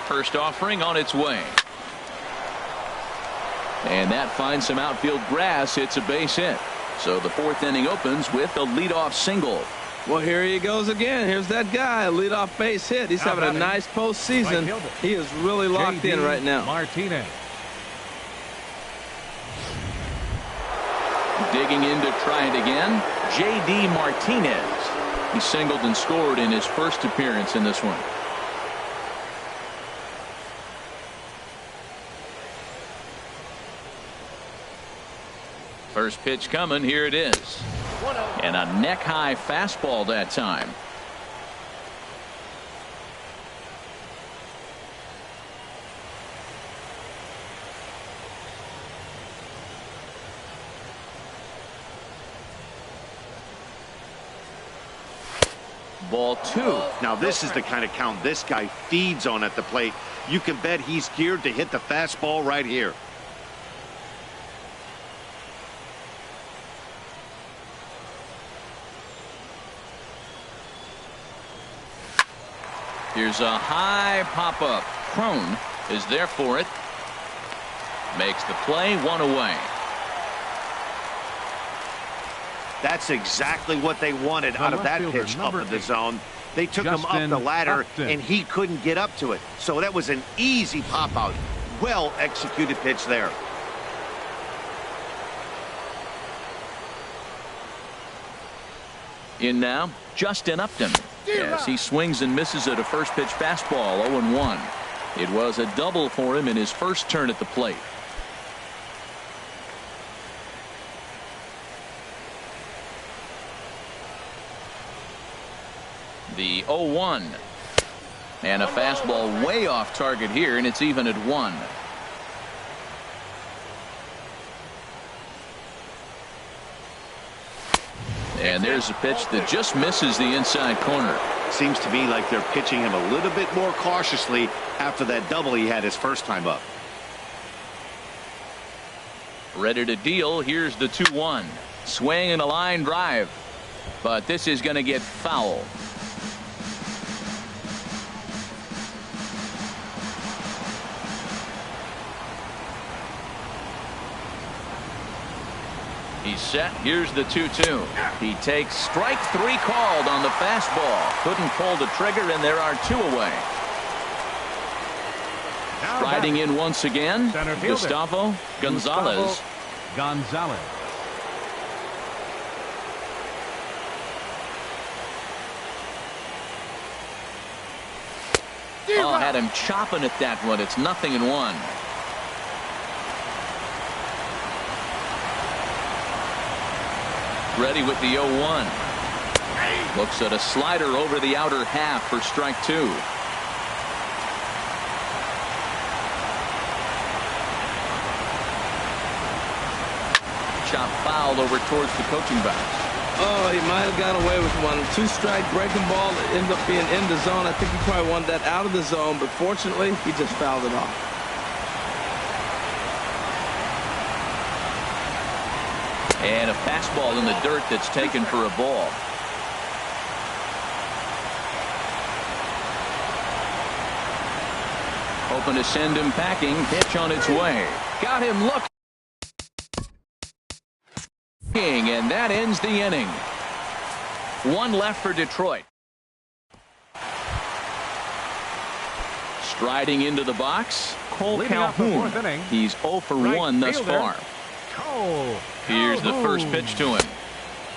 First offering on its way. And that finds some outfield grass. It's a base hit. So the 4th inning opens with a leadoff single. Well, here he goes again. Here's that guy, a leadoff base hit. He's having a nice postseason. He is really locked in right now. Martinez. Digging in to try it again, J.D. Martinez. He singled and scored in his first appearance in this one. First pitch coming. Here it is. And a neck-high fastball that time. Ball 2. Now this is the kind of count this guy feeds on at the plate. You can bet he's geared to hit the fastball right here. Here's a high pop-up. Crone is there for it. Makes the play, 1 away. That's exactly what they wanted out of that pitch up in the zone. They took him up the ladder, and he couldn't get up to it. So that was an easy pop-out. Well-executed pitch there. In now, Justin Upton. As he swings and misses at a first pitch fastball, 0-1. It was a double for him in his first turn at the plate. The 0-1. And a fastball way off target here, and it's even at 1. And there's a pitch that just misses the inside corner. Seems to me like they're pitching him a little bit more cautiously after that double he had his first time up. Ready to deal. Here's the 2-1. Swing and a line drive. But this is going to get foul. He's set. Here's the 2-2. He takes strike 3 called on the fastball. Couldn't pull the trigger, and there are 2 away. Riding in once again, Gustavo Gonzalez. Oh, had him chopping at that one. It's 0-1. Ready with the 0-1. Looks at a slider over the outer half for strike 2. Chop foul over towards the coaching box. Oh, he might have got away with one. 2-strike breaking ball that ended up being in the zone. I think he probably wanted that out of the zone, but fortunately, he just fouled it off. And a fastball in the dirt that's taken for a ball. Hoping to send him packing. Pitch on its way. Got him looking. And that ends the inning. 1 left for Detroit. Striding into the box, Cole Calhoun. He's 0 for 1 thus far. Here's the first pitch to him.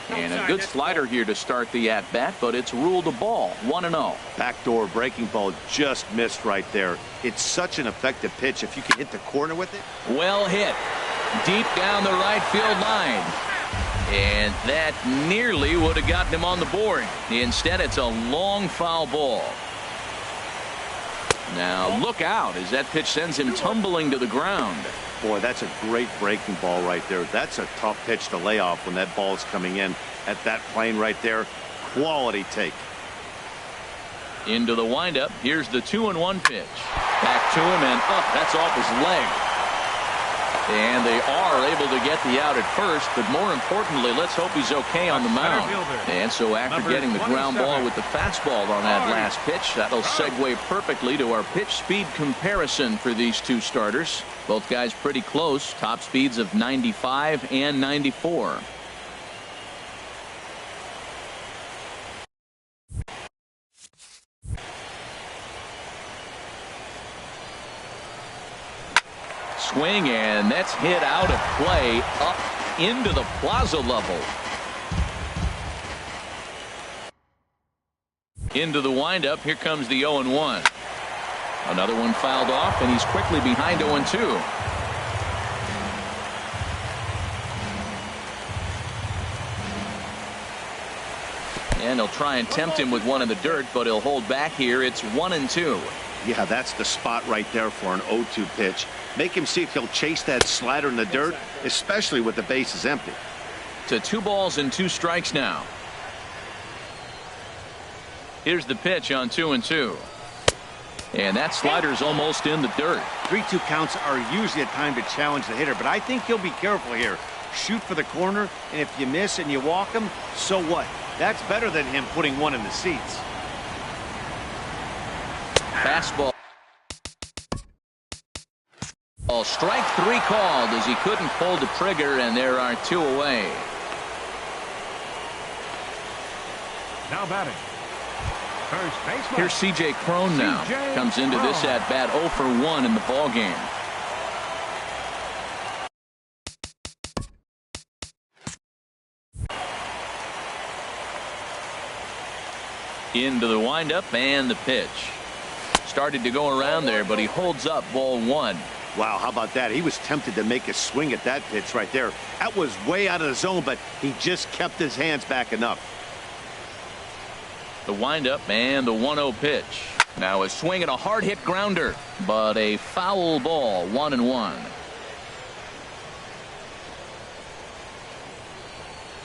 And a good slider here to start the at-bat, but it's ruled a ball. 1-0. Backdoor breaking ball just missed right there. It's such an effective pitch if you can hit the corner with it. Well hit. Deep down the right field line. And that nearly would have gotten him on the board. Instead, it's a long foul ball. Now look out as that pitch sends him tumbling to the ground. Boy, that's a great breaking ball right there. That's a tough pitch to lay off when that ball's coming in at that plane right there. Quality take. Into the windup. Here's the 2-1 pitch. Back to him and up. That's off his leg. And they are able to get the out at first, but more importantly, let's hope he's okay on the mound. And so after getting the ground ball with the fastball on that last pitch, that'll segue perfectly to our pitch speed comparison for these two starters. Both guys pretty close, top speeds of 95 and 94. Swing, and that's hit out of play up into the plaza level. Into the windup. Here comes the 0-1. Another one fouled off, and he's quickly behind 0-2. And he'll try and tempt him with one in the dirt, but he'll hold back here. It's 1-2. Yeah, that's the spot right there for an 0-2 pitch. Make him see if he'll chase that slider in the dirt, especially with the bases empty. To 2 balls and 2 strikes now. Here's the pitch on 2-2. And that slider's almost in the dirt. 3-2 counts are usually a time to challenge the hitter, but I think he'll be careful here. Shoot for the corner, and if you miss and you walk him, so what? That's better than him putting one in the seats. Fastball. Strike 3 called as he couldn't pull the trigger, and there are 2 away. Now batting. First baseman. Here's C.J. Cron now. Comes into this at bat 0 for 1 in the ball game. Into the windup and the pitch. Started to go around there, but he holds up ball 1. Wow, how about that? He was tempted to make a swing at that pitch right there. That was way out of the zone, but he just kept his hands back enough. The windup and the 1-0 pitch. Now a swing and a hard hit grounder, but a foul ball, 1-1.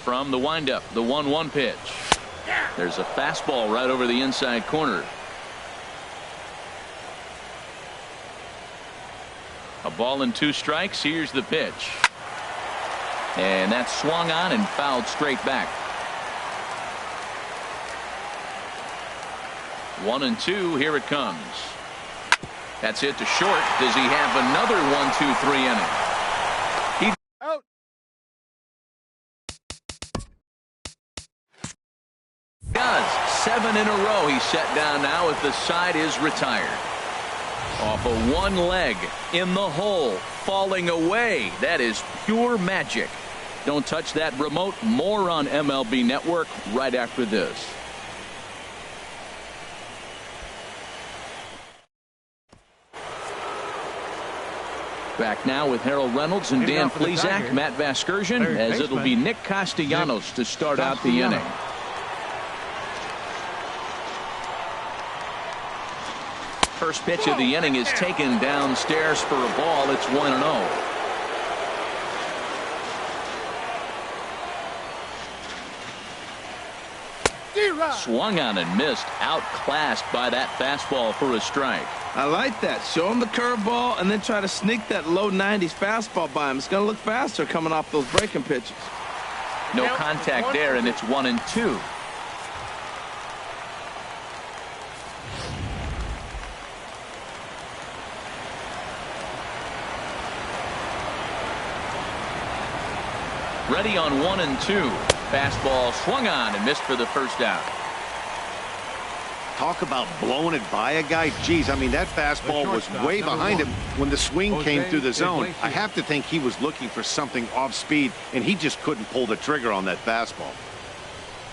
From the windup, the 1-1 pitch. There's a fastball right over the inside corner. A ball and 2 strikes. Here's the pitch. And that's swung on and fouled straight back. 1-2. Here it comes. That's it to short. Does he have another 1-2-3 inning? Out. Does. 7 in a row. He's set down now as the side is retired. Off of one leg, in the hole, falling away. That is pure magic. Don't touch that remote. More on MLB Network right after this. Back now with Harold Reynolds and Dan Plesac, Matt Vasgersian, as it'll be Nick Castellanos to start out the inning. First pitch of the inning is taken downstairs for a ball. It's 1-0. Swung on and missed. Outclassed by that fastball for a strike. I like that. Show him the curveball and then try to sneak that low 90s fastball by him. It's going to look faster coming off those breaking pitches. No contact there, and it's 1-2. Ready on 1-2. Fastball swung on and missed for the first out. Talk about blowing it by a guy. Geez, I mean, that fastball was way behind him when the swing came through the zone. I have to think he was looking for something off speed, and he just couldn't pull the trigger on that fastball.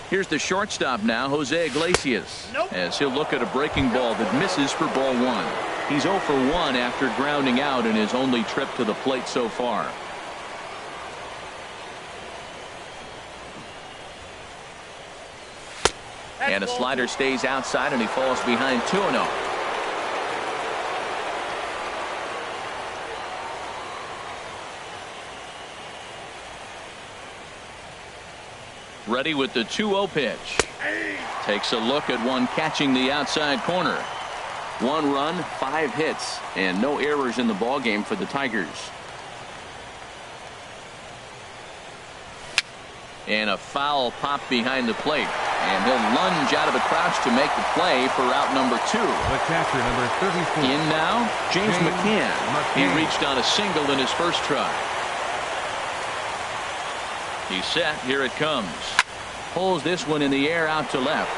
Here's the shortstop now, Jose Iglesias, as he'll look at a breaking ball that misses for ball 1. He's 0 for 1 after grounding out in his only trip to the plate so far. And a slider stays outside, and he falls behind 2-0. Ready with the 2-0 pitch. Takes a look at one catching the outside corner. 1 run, 5 hits, and no errors in the ballgame for the Tigers. And a foul pop behind the plate. And he'll lunge out of the crouch to make the play for out number 2. The catcher, number 34. In now, James McCann. He reached on a single in his first try. He's set. Here it comes. Pulls this one in the air out to left.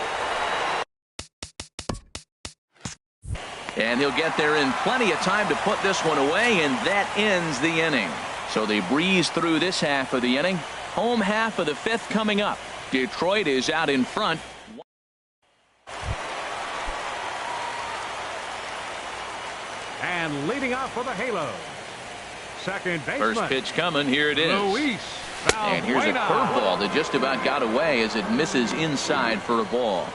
And he'll get there in plenty of time to put this one away, and that ends the inning. So they breeze through this half of the inning. Home half of the 5th coming up. Detroit is out in front. And leading off for the Halo. Second baseman. First pitch coming. Here it is. Luis And here's a curveball that just about got away as it misses inside for a ball.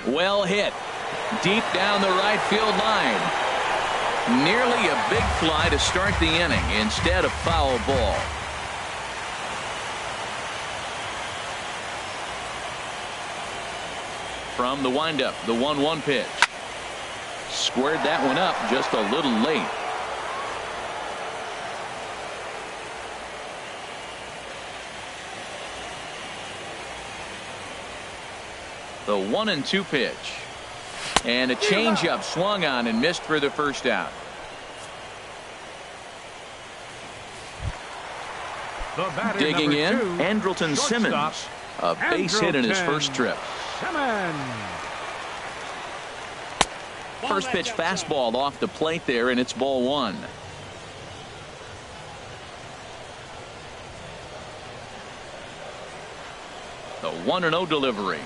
Well hit. Deep down the right field line. Nearly a big fly to start the inning instead of foul ball. From the windup, the 1-1 pitch. Squared that one up just a little late. The 1-2 pitch. And a changeup swung on and missed for the first out. Digging in, Andrelton Simmons. A base hit in his first trip. First pitch fastball off the plate there, and it's ball 1. The 1-0 delivery.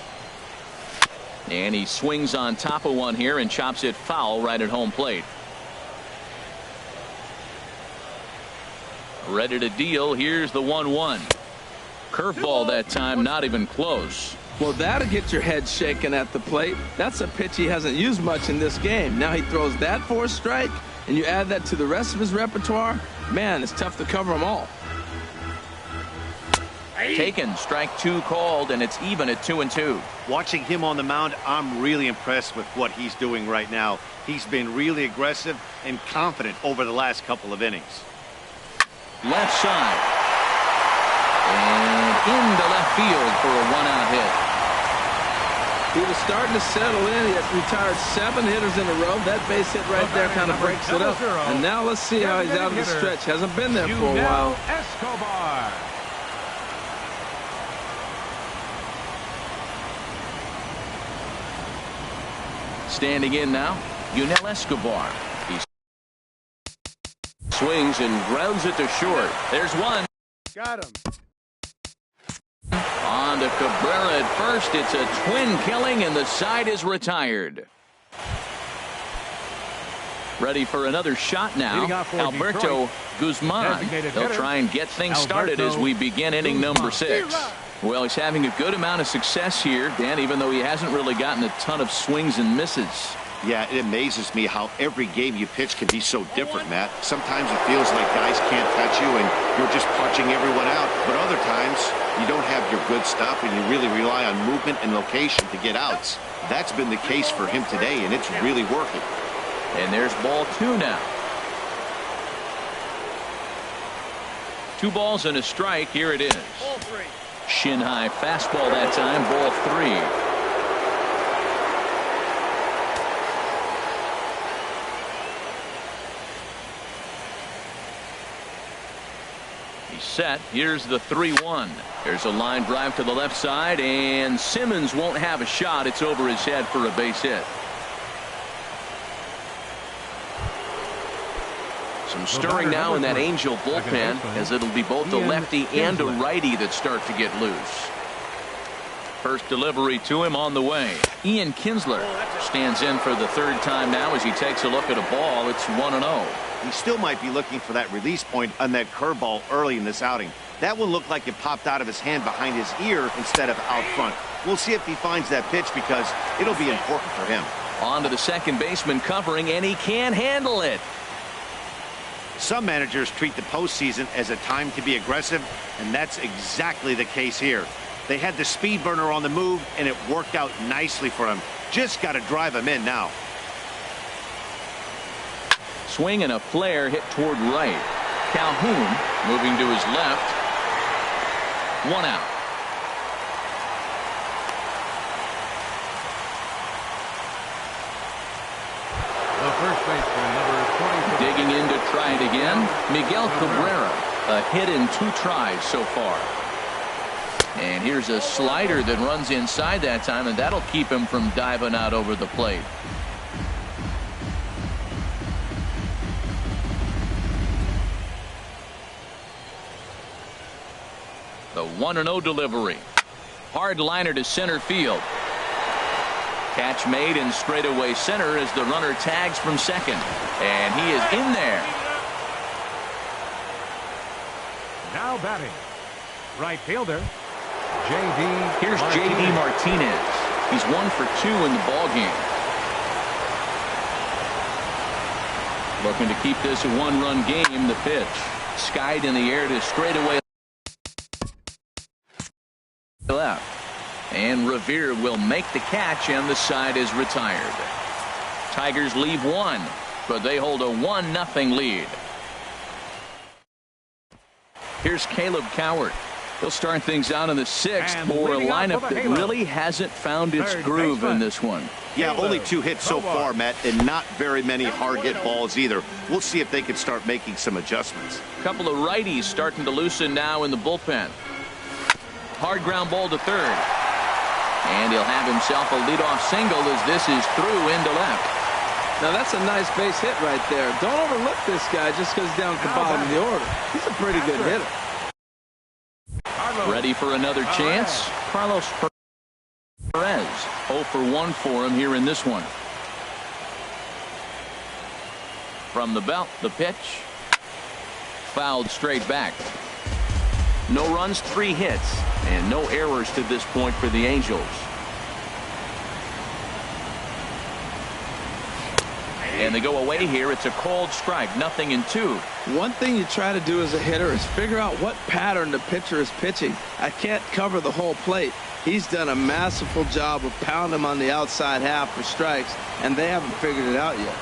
And he swings on top of one here and chops it foul right at home plate. Ready to deal. Here's the 1-1. Curveball that time, not even close. Well, that'll get your head shaken at the plate. That's a pitch he hasn't used much in this game. Now he throws that for a strike, and you add that to the rest of his repertoire. Man, it's tough to cover them all. Taken, strike 2 called, and it's even at 2-2. Watching him on the mound, I'm really impressed with what he's doing right now. He's been really aggressive and confident over the last couple of innings. Left side. And into left field for a 1-out hit. He was starting to settle in. He had retired 7 hitters in a row. That base hit right there kind of breaks it up. And now let's see how he's out of the stretch. Hasn't been there for a while. Escobar. Standing in now, Yunel Escobar. He swings and grounds it to short. There's one. Got him. On to Cabrera at first. It's a twin killing, and the side is retired. Ready for another shot now. Alberto Guzman. They'll try and get things started as we begin inning number 6. Well, he's having a good amount of success here, Dan, even though he hasn't really gotten a ton of swings and misses. Yeah, it amazes me how every game you pitch can be so different, Matt. Sometimes it feels like guys can't touch you and you're just punching everyone out. But other times, you don't have your good stuff and you really rely on movement and location to get outs. That's been the case for him today, and it's really working. And there's ball 2 now. 2 balls and a strike. Here it is. Ball 3. Shin high fastball that time, ball 3. He's set. Here's the 3-1. There's a line drive to the left side, and Simmons won't have a shot. It's over his head for a base hit. Some stirring now in that Angel bullpen, as it'll be both a lefty and a righty that start to get loose. First delivery to him on the way. Ian Kinsler stands in for the 3rd time now as he takes a look at a ball. It's 1-0. He still might be looking for that release point on that curveball early in this outing. That one looked like it popped out of his hand behind his ear instead of out front. We'll see if he finds that pitch because it'll be important for him. On to the second baseman covering, and he can't handle it. Some managers treat the postseason as a time to be aggressive, and that's exactly the case here. They had the speed burner on the move, and it worked out nicely for him. Just got to drive him in now. Swing and a flare hit toward right. Calhoun moving to his left. 1 out. The first baseman, number 24. Digging in to try it again. Miguel Cabrera. A hit in 2 tries so far. And here's a slider that runs inside that time, and that'll keep him from diving out over the plate. The 1-0 delivery. Hard liner to center field. Catch made in straightaway center as the runner tags from second. And he is in there. Now batting. Right fielder, J.D. Here's J.D. Martinez. He's 1 for 2 in the ballgame. Looking to keep this a one-run game. The pitch skied in the air to straightaway left. And Revere will make the catch, and the side is retired. Tigers leave one, but they hold a 1-0 lead. Here's Caleb Cowart. He'll start things out in the 6th for a lineup that really hasn't found its groove in this one. Yeah, only 2 hits so far, Matt, and not very many hard hit balls either. We'll see if they can start making some adjustments. A couple of righties starting to loosen now in the bullpen. Hard ground ball to third. And he'll have himself a leadoff single as this is through into left. Now that's a nice base hit right there. Don't overlook this guy just because he's down at the bottom of the order. He's a pretty good hitter. Ready for another chance? Carlos Perez. 0 for 1 for him here in this one. From the belt, the pitch. Fouled straight back. No runs, 3 hits, and no errors to this point for the Angels. And they go away here. It's a cold strike, 0-2. One thing you try to do as a hitter is figure out what pattern the pitcher is pitching. I can't cover the whole plate. He's done a masterful job of pounding him on the outside half for strikes, and they haven't figured it out yet.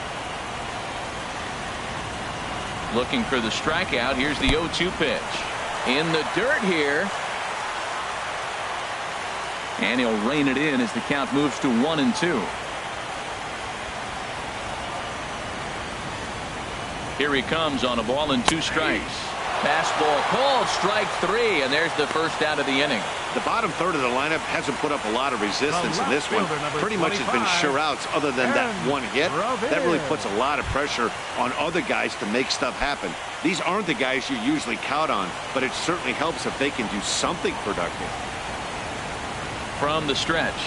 Looking for the strikeout. Here's the 0-2 pitch. In the dirt here. And he'll rein it in as the count moves to 1-2. Here he comes on a ball and 2 strikes. Fastball called, strike 3, and there's the first out of the inning. The bottom third of the lineup hasn't put up a lot of resistance in this one. Pretty much has been sure outs other than that one hit. That really puts a lot of pressure on other guys to make stuff happen. These aren't the guys you usually count on, but it certainly helps if they can do something productive. From the stretch.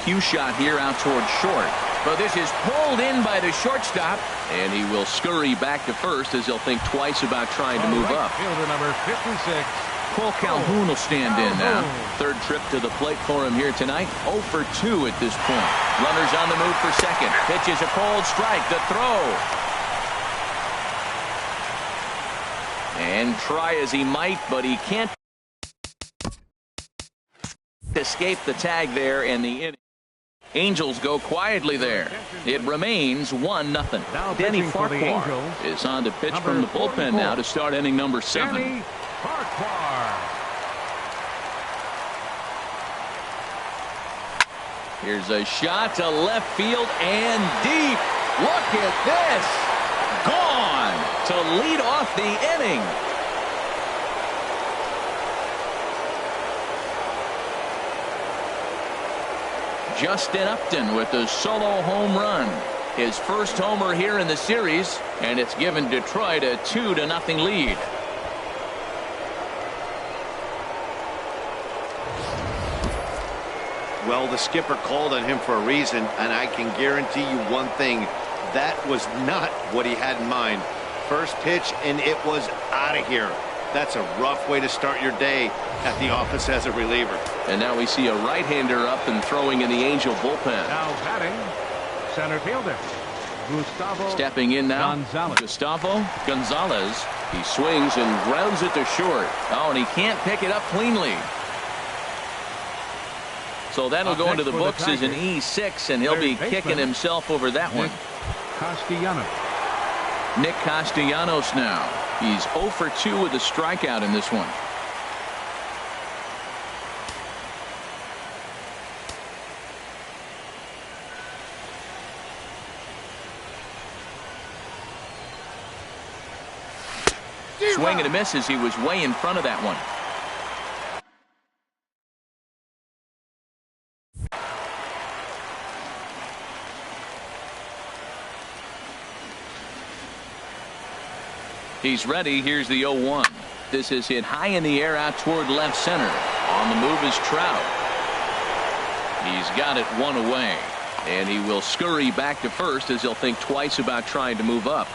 Cue shot here out towards short. But this is pulled in by the shortstop, and he will scurry ba 1st to first as he'll think twice about trying to move up. Fielder number 56. Cole Calhoun will stand in now. 3rd trip to the plate for him here tonight. 0 for 2 at this point. Runners on the move for second. Pitch is a cold strike. The throw. And try as he might, but he can't escape the tag there, and the inning. Angels go quietly there. It remains 1-0. Denny Farquhar is on to pitch from the bullpen now to start inning number 7. Denny Farquhar. Here's a shot to left field and deep. Look at this. Gone to lead off the inning. Justin Upton with a solo home run. His first homer here in the series, and it's given Detroit a 2-0 lead. Well, the skipper called on him for a reason, and I can guarantee you one thing. That was not what he had in mind. First pitch, and it was out of here. That's a rough way to start your day at the office as a reliever. And now we see a right-hander up and throwing in the Angel bullpen. Now batting, center fielder Gustavo. Stepping in now, Gonzalez. Gustavo Gonzalez. He swings and grounds it to short. Oh, and he can't pick it up cleanly. So that'll go into the books as an E6, and he'll be kicking himself over that one. Castellanos. Nick Castellanos now. He's 0 for 2 with a strikeout in this one. Swing and a miss as he was way in front of that one. He's ready. Here's the 0-1. This is hit high in the air out toward left center. On the move is Trout. He's got it one away. And he will scurry back to first as he'll think twice about trying to move up.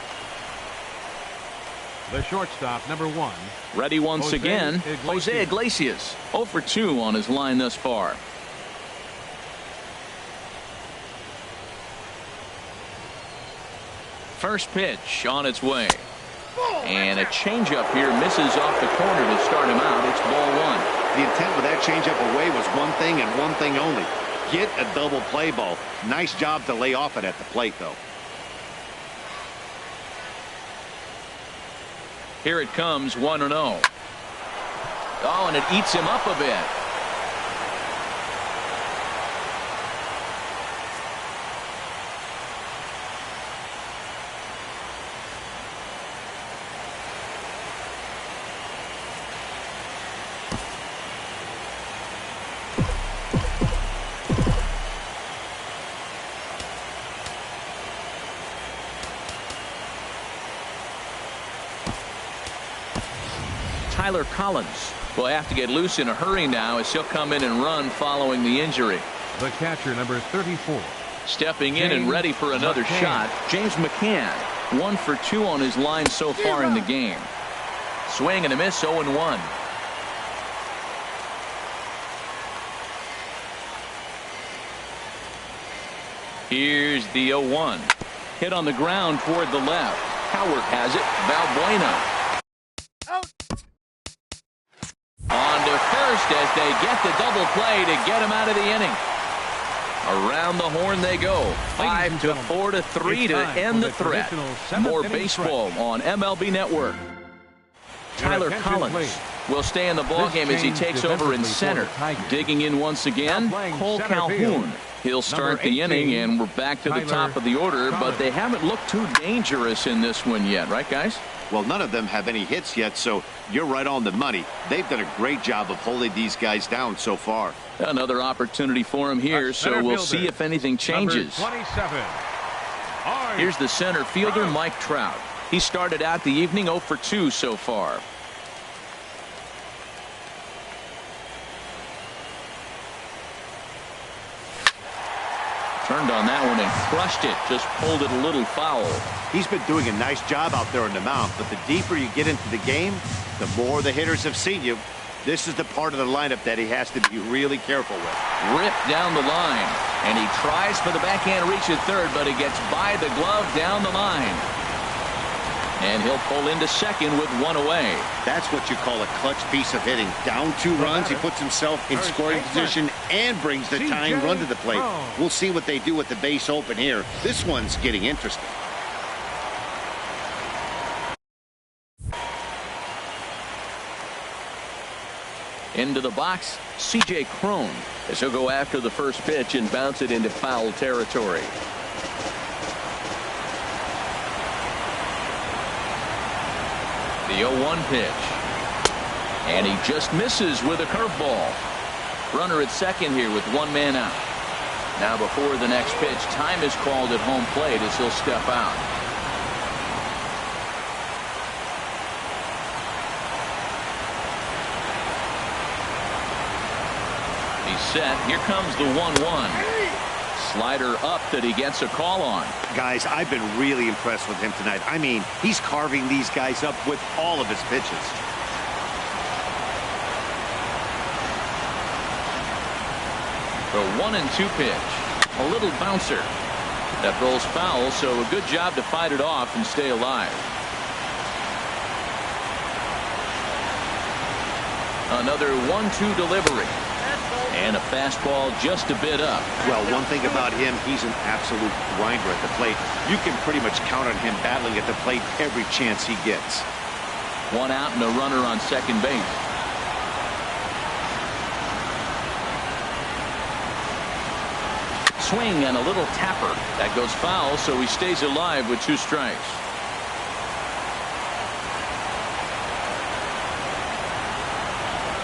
The shortstop, number 1. Ready once again, Jose Iglesias. 0 for 2 on his line thus far. First pitch on its way. And a changeup here misses off the corner to start him out. It's ball one. The intent with that changeup away was one thing and one thing only. Get a double play ball. Nice job to lay off it at the plate, though. Here it comes, 1-0. Oh, and it eats him up a bit. Tyler Collins will have to get loose in a hurry now as he'll come in and run following the injury. The catcher, number 34. Stepping in and ready for another shot, James McCann. 1 for 2 on his line so far in the game. Swing and a miss, 0-1. Here's the 0-1. Hit on the ground toward the left. Howard has it. Valbuena. On to first as they get the double play to get him out of the inning. Around the horn they go. 5-4-3 to end the threat. More baseball on MLB Network. Tyler Collins will stay in the ballgame as he takes over in center. Digging in once again, Cole Calhoun. He'll start the inning, and we're back to the top of the order, but they haven't looked too dangerous in this one yet, right, guys? Well, none of them have any hits yet, so you're right on the money. They've done a great job of holding these guys down so far. Another opportunity for him here, so we'll see if anything changes. Here's the center fielder, Mike Trout. He started out the evening 0 for 2 so far. Turned on that one and crushed it. Just pulled it a little foul. He's been doing a nice job out there on the mound, but the deeper you get into the game, the more the hitters have seen you. This is the part of the lineup that he has to be really careful with. Ripped down the line, and he tries for the backhand reach at third, but he gets by the glove down the line. And he'll pull into second with 1 away. That's what you call a clutch piece of hitting. Down 2 runs, he puts himself in scoring position and brings the tying run to the plate. We'll see what they do with the base open here. This one's getting interesting. Into the box, C.J. Cron, as he'll go after the first pitch and bounce it into foul territory. The 0-1 pitch. And he just misses with a curveball. Runner at second here with 1 man out. Now before the next pitch, time is called at home plate as he'll step out. He's set. Here comes the 1-1. Slider up that he gets a call on. Guys, I've been really impressed with him tonight. I mean, he's carving these guys up with all of his pitches. The 1-2 pitch. A little bouncer. That rolls foul, so a good job to fight it off and stay alive. Another 1-2 delivery. And a fastball just a bit up. Well, one thing about him, he's an absolute grinder at the plate. You can pretty much count on him battling at the plate every chance he gets. 1 out and a runner on second base. Swing and a little tapper. That goes foul, so he stays alive with 2 strikes.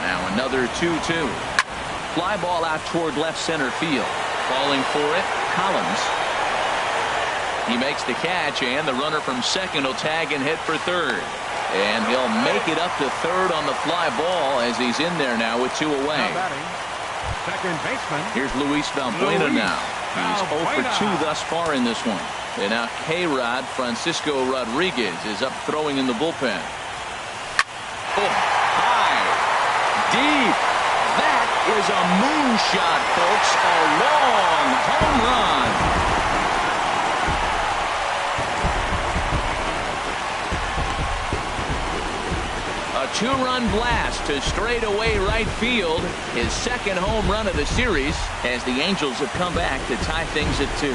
Now another 2-2. Fly ball out toward left center field. Falling for it, Collins. He makes the catch, and the runner from second will tag and hit for third. And he'll make it up to third on the fly ball as he's in there now with 2 away. Second baseman. Here's Luis Valbuena now. He's 0 for 2 thus far in this one. And now K-Rod Francisco Rodriguez is up throwing in the bullpen. Oh, high, deep. That is a moonshot, folks. A long home run. two-run blast to straightaway right field. His second home run of the series as the Angels have come back to tie things at 2.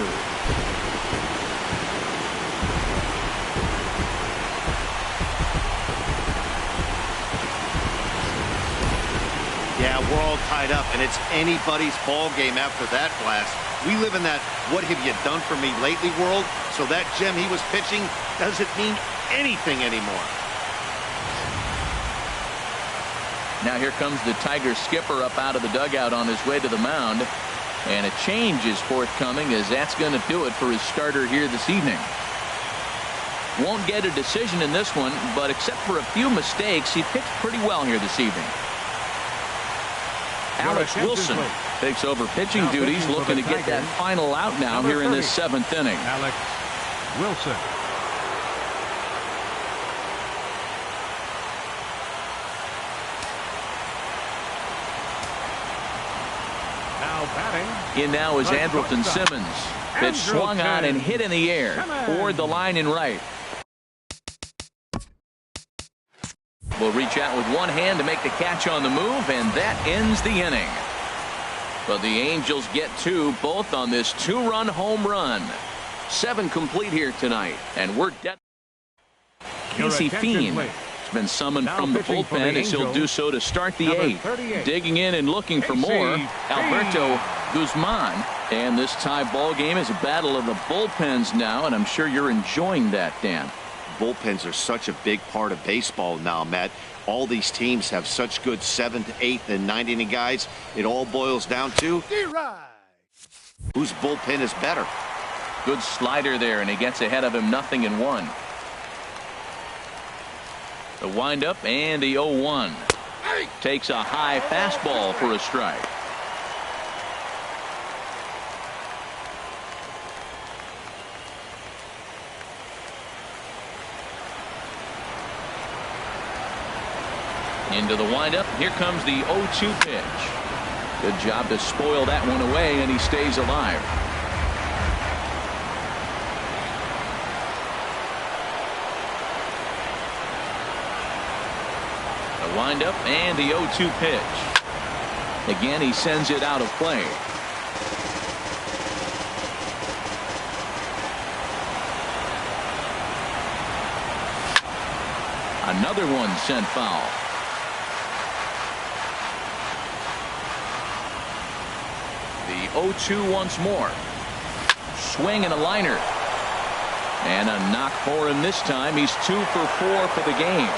Yeah, we're all tied up, and it's anybody's ball game after that blast. We live in that what have you done for me lately world, so that gem he was pitching doesn't mean anything anymore. Now here comes the Tigers skipper up out of the dugout on his way to the mound. And a change is forthcoming, as that's going to do it for his starter here this evening. Won't get a decision in this one, but except for a few mistakes, he pitched pretty well here this evening. Alex Wilson takes over pitching duties, looking to get that final out now here in this 7th inning. Alex Wilson. Now batting. In now is Andrelton Simmons. Pitch swung on and hit in the air toward the line in right. Will reach out with one hand to make the catch on the move, and that ends the inning. But the Angels get 2, both on this 2-run home run. 7 complete here tonight, and we're dead. Casey Fiend has been summoned from the bullpen, as he'll do so to start the 8th. Digging in and looking for more, Alberto Guzman. And this tie ball game is a battle of the bullpens now, and I'm sure you're enjoying that, Dan. Bullpens are such a big part of baseball now, Matt. All these teams have such good 7th, 8th, and 9th inning guys. It all boils down to whose bullpen is better. Good slider there, and he gets ahead of him 0-1. The windup and the 0-1. Takes a high fastball for a strike. Into the windup. Here comes the 0-2 pitch. Good job to spoil that one away, and he stays alive. The windup and the 0-2 pitch. Again, he sends it out of play. Another one sent foul. The 0-2 once more. Swing and a liner. And a knock for him this time. He's 2 for 4 for the game.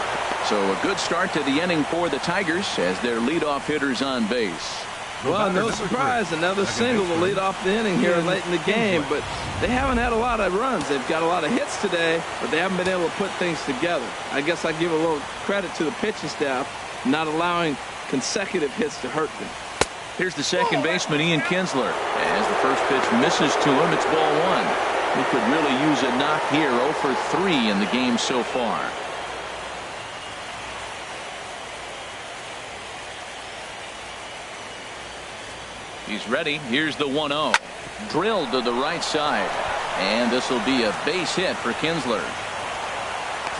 So a good start to the inning for the Tigers as their leadoff hitters on base. Well, no surprise, another single to lead off the inning here late in the game, but they haven't had a lot of runs. They've got a lot of hits today, but they haven't been able to put things together. I guess I give a little credit to the pitching staff, not allowing consecutive hits to hurt them. Here's the second baseman, Ian Kinsler. As the first pitch misses to him, it's ball 1. He could really use a knock here. 0 for 3 in the game so far. He's ready. Here's the 1-0. Drilled to the right side. And this will be a base hit for Kinsler.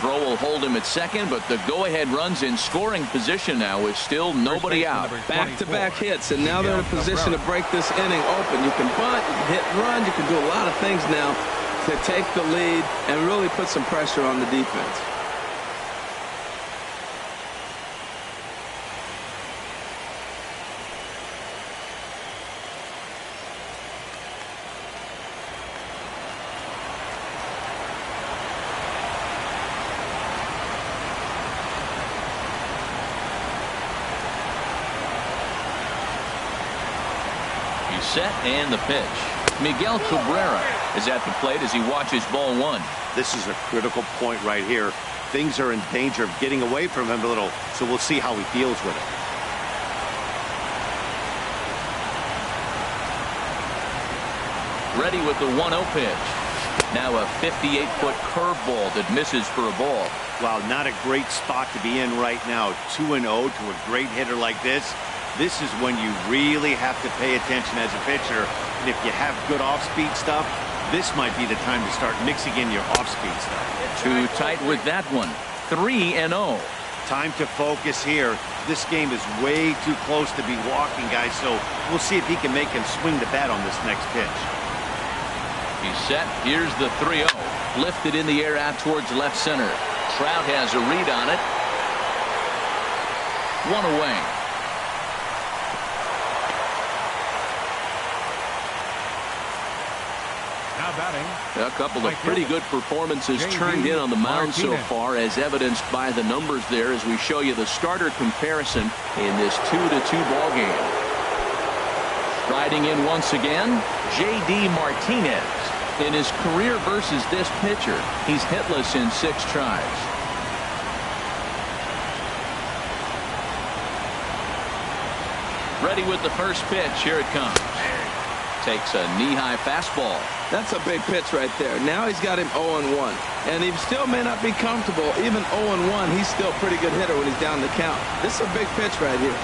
Throw will hold him at second, but the go-ahead runs in scoring position now with still nobody out. Back-to-back hits, and now they're in a position to break this inning open. You can bunt, you can hit and run, you can do a lot of things now to take the lead and really put some pressure on the defense. Set and the pitch. Miguel Cabrera is at the plate as he watches ball 1. This is a critical point right here. Things are in danger of getting away from him a little, so we'll see how he deals with it. Ready with the 1-0 pitch. Now a 58-foot curveball that misses for a ball. Wow, not a great spot to be in right now. 2-0 to a great hitter like this. This is when you really have to pay attention as a pitcher. And if you have good off-speed stuff, this might be the time to start mixing in your off-speed stuff. Too tight with that one. 3-0. Time to focus here. This game is way too close to be walking, guys, so we'll see if he can make him swing the bat on this next pitch. He's set. Here's the 3-0. Lifted in the air out towards left center. Trout has a read on it. One away. Now batting. A couple of pretty good performances turned in on the mound so far, as evidenced by the numbers there as we show you the starter comparison in this 2-2 ball game. Riding in once again, J.D. Martinez. In his career versus this pitcher, he's hitless in 6 tries. Ready with the first pitch. Here it comes. Takes a knee-high fastball. That's a big pitch right there. Now he's got him 0-1. And he still may not be comfortable. Even 0-1, he's still a pretty good hitter when he's down the count. This is a big pitch right here.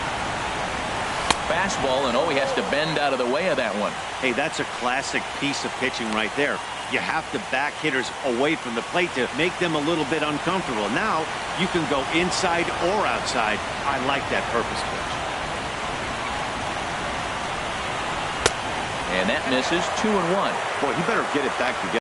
Fastball, and he has to bend out of the way of that one. Hey, that's a classic piece of pitching right there. You have to back hitters away from the plate to make them a little bit uncomfortable. Now you can go inside or outside. I like that purpose pitch. And that misses. 2-1. Boy, he better get it back together.